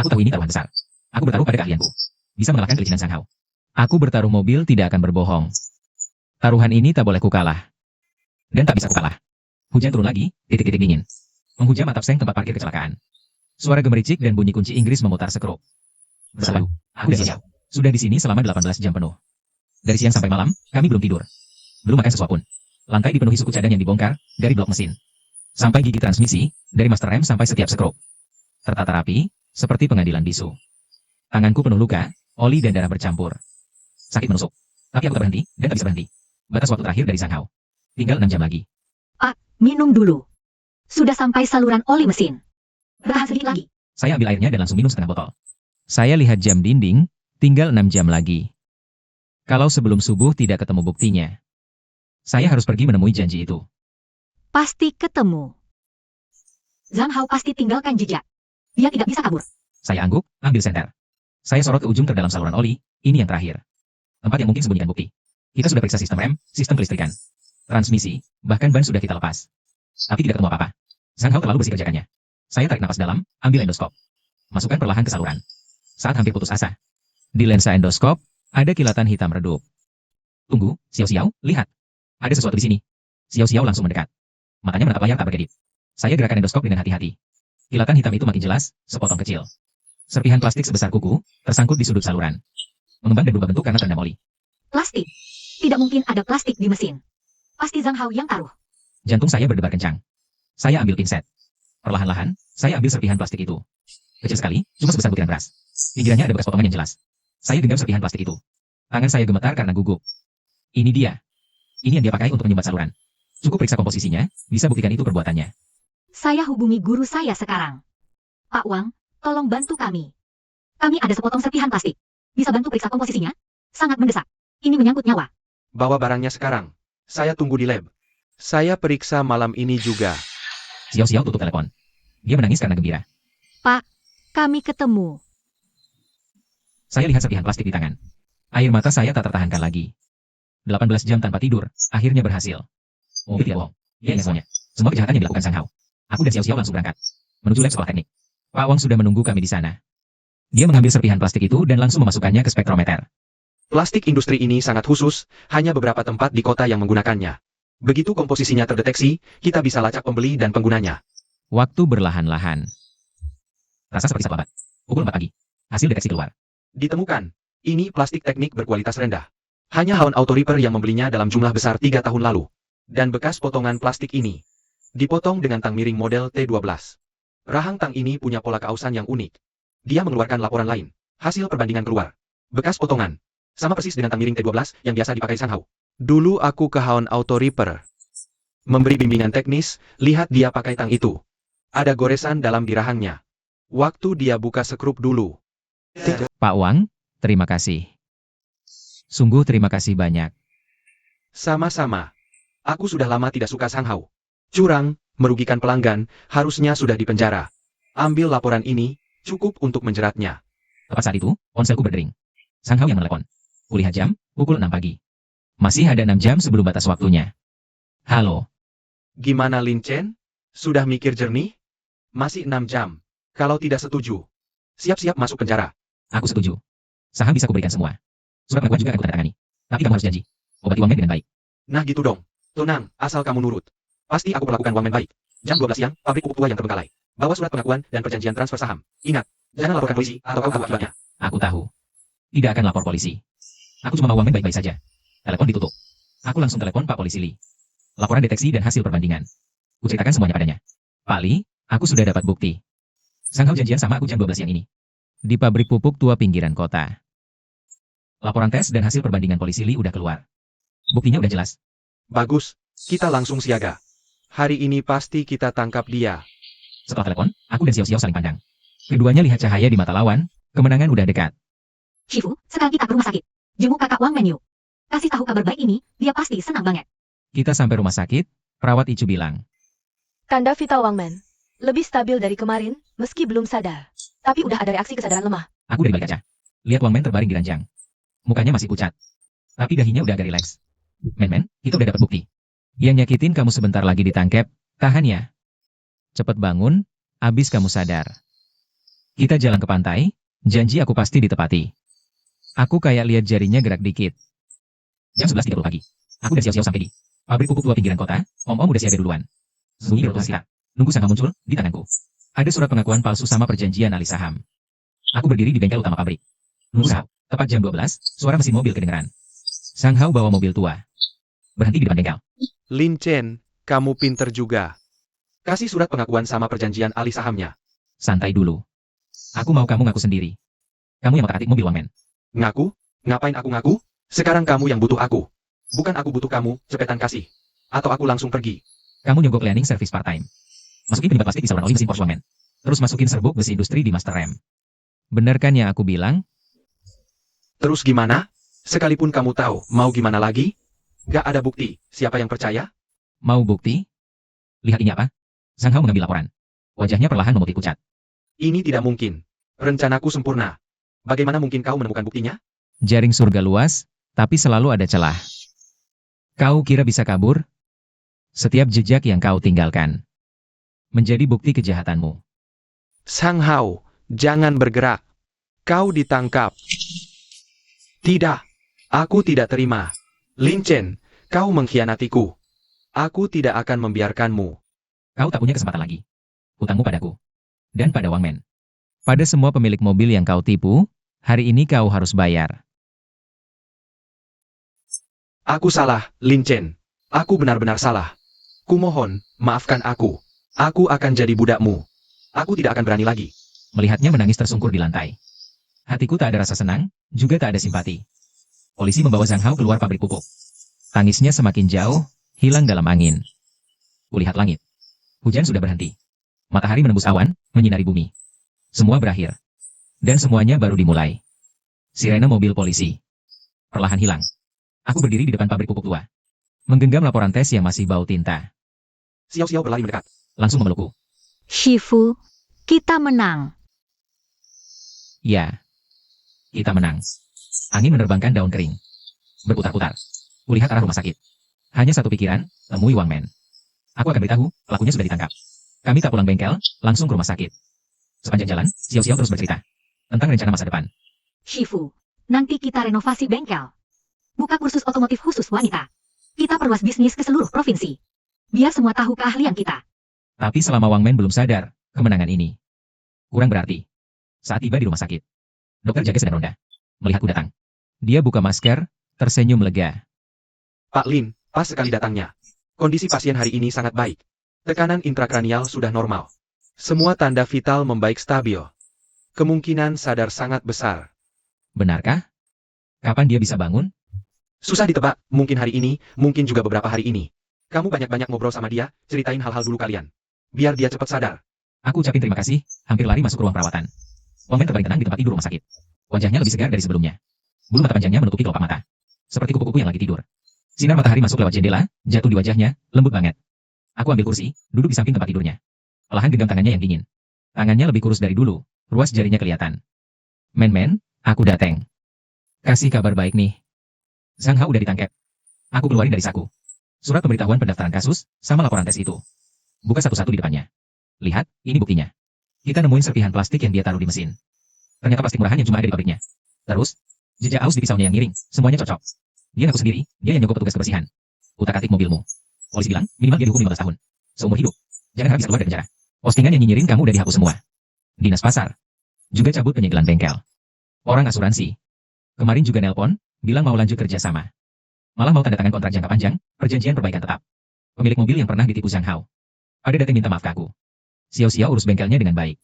Aku tahu ini taruhan besar. Aku bertaruh pada keahlianku. Bisa mengalahkan kelicinan Sang Hao. Aku bertaruh mobil tidak akan berbohong. Taruhan ini tak boleh kukalah. Dan tak bisa kukalah. Hujan turun lagi, titik-titik dingin. Menghujam atap seng tempat parkir kecelakaan. Suara gemericik dan bunyi kunci Inggris memutar skrup. Bersama, aku dan Xiao sudah di sini selama 18 jam penuh. Dari siang sampai malam, kami belum tidur. Belum makan sesuatu pun. Lantai dipenuhi suku cadang yang dibongkar, dari blok mesin. Sampai gigi transmisi, dari master rem sampai setiap skrup. Tertata rapi, seperti pengadilan bisu. Tanganku penuh luka, oli dan darah bercampur. Sakit menusuk. Tapi aku tak berhenti, dan tak bisa berhenti. Batas waktu terakhir dari Sang Hao. Tinggal 6 jam lagi. Minum dulu. Sudah sampai saluran oli mesin. Bertahan sedikit lagi. Saya ambil airnya dan langsung minum setengah botol. Saya lihat jam dinding, tinggal 6 jam lagi. Kalau sebelum subuh tidak ketemu buktinya, Saya harus pergi menemui janji itu. Pasti ketemu. Zhang Hao pasti tinggalkan jejak. Dia tidak bisa kabur. Saya angguk, ambil senter. Saya sorot ke ujung terdalam saluran oli, ini yang terakhir. Tempat yang mungkin sembunyikan bukti. Kita sudah periksa sistem rem, sistem kelistrikan, transmisi, bahkan ban sudah kita lepas. Tapi tidak ketemu apa-apa. Zhang Hao terlalu bersih kerjakannya. Saya tarik napas dalam, ambil endoskop. Masukkan perlahan ke saluran. Saat hampir putus asa, Di lensa endoskop, ada kilatan hitam redup. tunggu, Xiao Xiao, lihat. Ada sesuatu di sini. Xiao Xiao langsung mendekat. Matanya menatap layar tak berkedip. Saya gerakan endoskop dengan hati-hati. Kilatan hitam itu makin jelas, sepotong kecil. Serpihan plastik sebesar kuku, tersangkut di sudut saluran. Mengembang dan berubah bentuk karena terendam oli. Plastik. Tidak mungkin ada plastik di mesin. Pasti Zhang Hao yang taruh. Jantung saya berdebar kencang. Saya ambil pinset. Perlahan-lahan, saya ambil serpihan plastik itu. Kecil sekali, cuma sebesar butiran beras. Pinggirannya ada bekas potongan yang jelas. Saya genggam serpihan plastik itu. Tangan saya gemetar karena gugup. Ini dia. Ini yang dia pakai untuk menyumbat saluran. Cukup periksa komposisinya, bisa buktikan itu perbuatannya. Saya hubungi guru saya sekarang. Pak Wang, tolong bantu kami. Kami ada sepotong serpihan plastik. Bisa bantu periksa komposisinya? Sangat mendesak. Ini menyangkut nyawa. Bawa barangnya sekarang. Saya tunggu di lab. Saya periksa malam ini juga. Xiao Xiao tutup telepon. Dia menangis karena gembira. Kami ketemu. Saya lihat serpihan plastik di tangan. Air mata saya tak tertahankan lagi. 18 jam tanpa tidur, akhirnya berhasil. Mobil tidak bohong. Dia ingat semuanya. Semua kejahatan yang dilakukan Zhang Hao. Aku dan Xiao Xiao langsung berangkat. Menuju lab sekolah teknik. Pak Wang sudah menunggu kami di sana. Dia mengambil serpihan plastik itu dan langsung memasukkannya ke spektrometer. Plastik industri ini sangat khusus, hanya beberapa tempat di kota yang menggunakannya. Begitu komposisinya terdeteksi, kita bisa lacak pembeli dan penggunanya. Waktu berlahan-lahan. Rasa seperti sapu abad. Pukul 4 pagi. Hasil deteksi keluar. Ditemukan. Ini plastik teknik berkualitas rendah. Hanya Haon Auto Repair yang membelinya dalam jumlah besar 3 tahun lalu. Dan bekas potongan plastik ini dipotong dengan tang miring model T12. Rahang tang ini punya pola keausan yang unik. Dia mengeluarkan laporan lain. Hasil perbandingan keluar. Bekas potongan. Sama persis dengan tang miring T12 yang biasa dipakai Zhang Hao. Dulu aku ke Haon Auto Repair. Memberi bimbingan teknis, lihat dia pakai tang itu. Ada goresan dalam di rahangnya. Waktu dia buka sekrup dulu. Pak Wang, terima kasih. Sungguh terima kasih banyak. Sama-sama. Aku sudah lama tidak suka Zhang Hao. Curang, merugikan pelanggan, harusnya sudah dipenjara. Ambil laporan ini, cukup untuk menjeratnya. Tepat saat itu, ponselku berdering. Zhang Hao yang menelepon. Kulihat jam, pukul 6 pagi. Masih ada 6 jam sebelum batas waktunya. Halo. Gimana Lin Chen? Sudah mikir jernih? Masih 6 jam. Kalau tidak setuju, siap-siap masuk penjara. Aku setuju. Saham bisa kuberikan semua. Surat pengakuan juga akan kutandatangani. Tapi kamu harus janji. Obati Wang Men dengan baik. Nah gitu dong. Tenang, asal kamu nurut. Pasti aku perlakukan Wang Men baik. Jam 12 siang, pabrik pupuk tua yang terbengkalai. Bawa surat pengakuan dan perjanjian transfer saham. Ingat, jangan laporkan polisi atau kau tahu akibatnya. Aku tahu. Tidak akan lapor polisi. Aku cuma mau Wang Men baik-baik saja. Telepon ditutup. Aku langsung telepon Pak Polisi Li. Laporan deteksi dan hasil perbandingan. Kuceritakan semuanya padanya. Pak Li, aku sudah dapat bukti. Zhang Hao janjian sama aku jam 12 siang ini. Di pabrik pupuk tua pinggiran kota. Laporan tes dan hasil perbandingan Polisi Li udah keluar. Buktinya udah jelas. Bagus, kita langsung siaga. Hari ini pasti kita tangkap dia. Setelah telepon, aku dan Xiao Xiao saling pandang. Keduanya lihat cahaya di mata lawan, kemenangan udah dekat. Shifu, sekarang kita ke rumah sakit. Jenguk kakak Wang Men yuk. Kasih tahu kabar baik ini, dia pasti senang banget. Kita sampai rumah sakit, perawat Icu bilang. Tanda vital Wang Men. Lebih stabil dari kemarin, meski belum sadar. Tapi udah ada reaksi kesadaran lemah. Aku dari balik kaca. Lihat Wang Men terbaring di ranjang. Mukanya masih pucat. Tapi dahinya udah agak rileks. Men, kita udah dapat bukti. Yang nyakitin kamu sebentar lagi ditangkap, tahan ya. Cepet bangun, abis kamu sadar. Kita jalan ke pantai, janji aku pasti ditepati. Aku kayak lihat jarinya gerak dikit. Jam 11.30 pagi. Aku dan Xiao Xiao sampai di pabrik pupuk tua pinggiran kota. Om-om udah siaga duluan. Sembunyi di rotasi. Nunggu Zhang Hao muncul di tanganku. Ada surat pengakuan palsu sama perjanjian alih saham. Aku berdiri di bengkel utama pabrik. Nunggu Zhang Hao. Tepat jam 12, suara mesin mobil kedengeran. Zhang Hao bawa mobil tua. Berhenti di depan bengkel. Lin Chen, kamu pinter juga. Kasih surat pengakuan sama perjanjian alih sahamnya. Santai dulu. Aku mau kamu ngaku sendiri. Kamu yang otak-atik mobil Wang Men. Ngaku? Ngapain aku ngaku? Sekarang kamu yang butuh aku. Bukan aku butuh kamu, cepetan kasih. Atau aku langsung pergi. Kamu nyogok cleaning service part-time. Masukin penyebab plastik di saluran oli mesin Porsche Wang Men. Terus masukin serbuk besi industri di master rem. Bener kan yang aku bilang? Terus gimana? Sekalipun kamu tahu, mau gimana lagi? Gak ada bukti, siapa yang percaya? Mau bukti? Lihat ini apa? Zhang Hao mengambil laporan. Wajahnya perlahan memutih pucat. Ini tidak mungkin. Rencanaku sempurna. Bagaimana mungkin kau menemukan buktinya? Jaring surga luas, tapi selalu ada celah. Kau kira bisa kabur? Setiap jejak yang kau tinggalkan menjadi bukti kejahatanmu. Sang Hao, jangan bergerak. Kau ditangkap. Tidak. Aku tidak terima. Lin Chen, kau mengkhianatiku. Aku tidak akan membiarkanmu. Kau tak punya kesempatan lagi. Hutangmu padaku. Dan pada Wang Men. Pada semua pemilik mobil yang kau tipu, hari ini kau harus bayar. Aku salah, Lin Chen. Aku benar-benar salah. Kumohon, maafkan aku. Aku akan jadi budakmu. Aku tidak akan berani lagi. Melihatnya menangis tersungkur di lantai. Hatiku tak ada rasa senang, juga tak ada simpati. Polisi membawa Zhang Hao keluar pabrik pupuk. Tangisnya semakin jauh, hilang dalam angin. Kulihat langit. Hujan sudah berhenti. Matahari menembus awan, menyinari bumi. Semua berakhir. Dan semuanya baru dimulai. Sirene mobil polisi perlahan hilang. Aku berdiri di depan pabrik pupuk tua. Menggenggam laporan tes yang masih bau tinta. Xiao berlari mendekat. Langsung memelukku. Shifu, kita menang. Ya, Kita menang. Angin menerbangkan daun kering. Berputar-putar. Kulihat arah rumah sakit. Hanya satu pikiran, temui Wang Men. Aku akan beritahu, pelakunya sudah ditangkap. Kami tak pulang bengkel, langsung ke rumah sakit. Sepanjang jalan, Xiao terus bercerita tentang rencana masa depan. Shifu, nanti kita renovasi bengkel. Buka kursus otomotif khusus wanita. Kita perluas bisnis ke seluruh provinsi. Biar semua tahu keahlian kita. Tapi selama Wang Men belum sadar, kemenangan ini kurang berarti. Saat tiba di rumah sakit, dokter jaga sedang ronda. Melihatku datang. dia buka masker, tersenyum lega. Pak Lin, pas sekali datangnya. Kondisi pasien hari ini sangat baik. Tekanan intrakranial sudah normal. Semua tanda vital membaik stabil. Kemungkinan sadar sangat besar. Benarkah? Kapan dia bisa bangun? Susah ditebak, mungkin hari ini, mungkin juga beberapa hari ini. Kamu banyak-banyak ngobrol sama dia, ceritain hal-hal dulu kalian. Biar dia cepat sadar. Aku ucapin terima kasih, hampir lari masuk ruang perawatan. Wang Men terbaring tenang di tempat tidur rumah sakit. Wajahnya lebih segar dari sebelumnya. Bulu mata panjangnya menutupi kelopak mata. Seperti kupu-kupu yang lagi tidur. Sinar matahari masuk lewat jendela, jatuh di wajahnya, lembut banget. Aku ambil kursi, duduk di samping tempat tidurnya. Perlahan genggam tangannya yang dingin. Tangannya lebih kurus dari dulu, ruas jarinya kelihatan. Men, aku dateng. Kasih kabar baik nih. Zhang Hao udah ditangkap. Aku keluarin dari saku. Surat pemberitahuan pendaftaran kasus, sama laporan tes itu. Buka satu-satu di depannya. Lihat, ini buktinya. Kita nemuin serpihan plastik yang dia taruh di mesin. Ternyata plastik murahan yang cuma ada di pabriknya. Terus, jejak aus di pisaunya yang miring, semuanya cocok. Dia ngaku sendiri, dia yang nyogok petugas kebersihan. Utak-atik mobilmu. Polisi bilang, minimal dia dihukum 15 tahun. Seumur hidup. Jangan harap bisa keluar dari penjara. Postingan yang nyinyirin kamu udah dihapus semua. Dinas pasar. Juga cabut penyegelan bengkel. Orang asuransi. Kemarin juga nelpon, bilang mau lanjut kerja sama. Malah mau tanda tangan kontrak jangka panjang, perjanjian perbaikan tetap. Pemilik mobil yang pernah ditipu Zhang Hao. Ada datang minta maaf ke aku. Xiao urus bengkelnya dengan baik.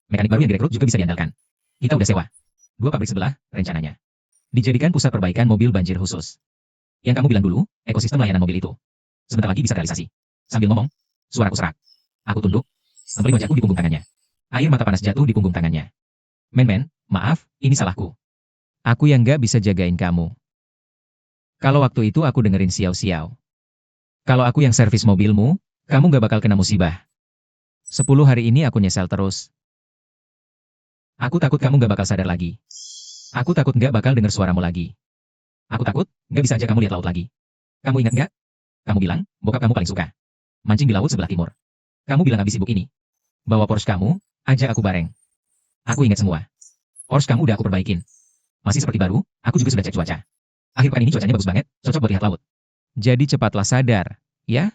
Mekanik baru yang direkrut juga bisa diandalkan. Kita udah sewa 2 pabrik sebelah, rencananya dijadikan pusat perbaikan mobil banjir khusus. Yang kamu bilang dulu, ekosistem layanan mobil itu. Sebentar lagi bisa realisasi. Sambil ngomong, suaraku serak. Aku tunduk, tempelin wajahku di punggung tangannya. Air mata panas jatuh di punggung tangannya. Men, maaf, ini salahku. Aku yang gak bisa jagain kamu. Kalau waktu itu aku dengerin Xiao. Kalau aku yang servis mobilmu, kamu gak bakal kena musibah. 10 hari ini aku nyesel terus. Aku takut kamu gak bakal sadar lagi. Aku takut gak bakal denger suaramu lagi. Aku takut, gak bisa aja kamu lihat laut lagi. Kamu ingat gak? Kamu bilang, bokap kamu paling suka mancing di laut sebelah timur. Kamu bilang habis sibuk ini. Bawa Porsche kamu, ajak aku bareng. Aku ingat semua. Porsche kamu udah aku perbaikin. Masih seperti baru, aku juga sudah cek cuaca. Akhir pekan ini cuacanya bagus banget, cocok buat lihat laut. Jadi cepatlah sadar, ya?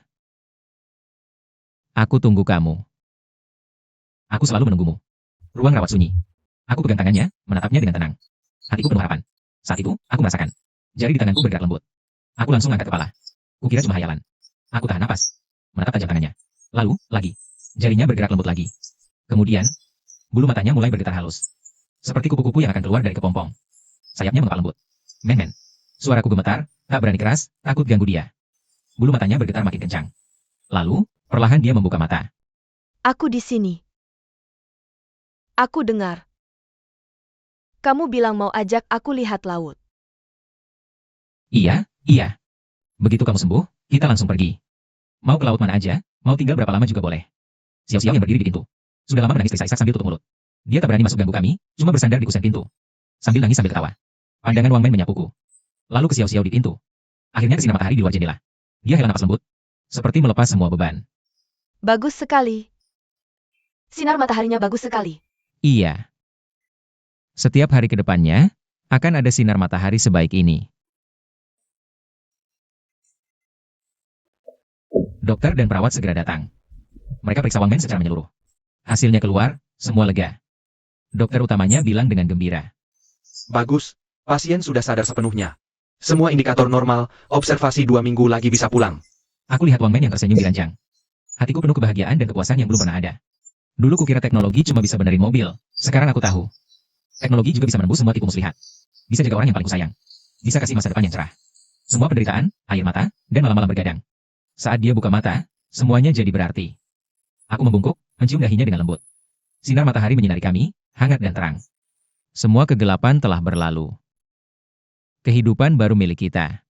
Aku tunggu kamu. Aku selalu menunggumu. Ruang rawat sunyi. Aku pegang tangannya, menatapnya dengan tenang. Hatiku penuh harapan. Saat itu, aku merasakan jari di tanganku bergerak lembut. Aku langsung angkat kepala. Kukira cuma hayalan. Aku tahan napas. Menatap tajam tangannya. Lalu, lagi. Jarinya bergerak lembut lagi. Kemudian, bulu matanya mulai bergetar halus. Seperti kupu-kupu yang akan keluar dari kepompong. Sayapnya mengepal lembut. Men. Suaraku gemetar, tak berani keras, takut ganggu dia. Bulu matanya bergetar makin kencang. Lalu, perlahan dia membuka mata. Aku di sini. Aku dengar. Kamu bilang mau ajak aku lihat laut. Iya. Begitu kamu sembuh, kita langsung pergi. Mau ke laut mana aja, mau tinggal berapa lama juga boleh. Xiao yang berdiri di pintu. Sudah lama menangis terisak-isak sambil tutup mulut. Dia tak berani masuk ganggu kami, cuma bersandar di kusen pintu. Sambil nangis sambil ketawa. Pandangan Wang Men menyapuku. Lalu ke Xiao di pintu. Akhirnya ke sinar matahari di luar jendela. Dia hela napas lembut, seperti melepas semua beban. Bagus sekali. Sinar mataharinya bagus sekali. Iya. Setiap hari ke depannya, akan ada sinar matahari sebaik ini. Dokter dan perawat segera datang. Mereka periksa Wang Men secara menyeluruh. Hasilnya keluar, semua lega. Dokter utamanya bilang dengan gembira. Bagus, pasien sudah sadar sepenuhnya. Semua indikator normal, observasi 2 minggu lagi bisa pulang. Aku lihat Wang Men yang tersenyum di ranjang. Hatiku penuh kebahagiaan dan kepuasan yang belum pernah ada. Dulu kukira teknologi cuma bisa benerin mobil, sekarang aku tahu. Teknologi juga bisa menembus semua tipu muslihat. Bisa jaga orang yang paling kusayang. Bisa kasih masa depan yang cerah. Semua penderitaan, air mata, dan malam-malam bergadang. Saat dia buka mata, semuanya jadi berarti. Aku membungkuk, mencium dahinya dengan lembut. Sinar matahari menyinari kami, hangat dan terang. Semua kegelapan telah berlalu. Kehidupan baru milik kita.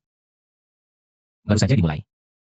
Baru saja dimulai.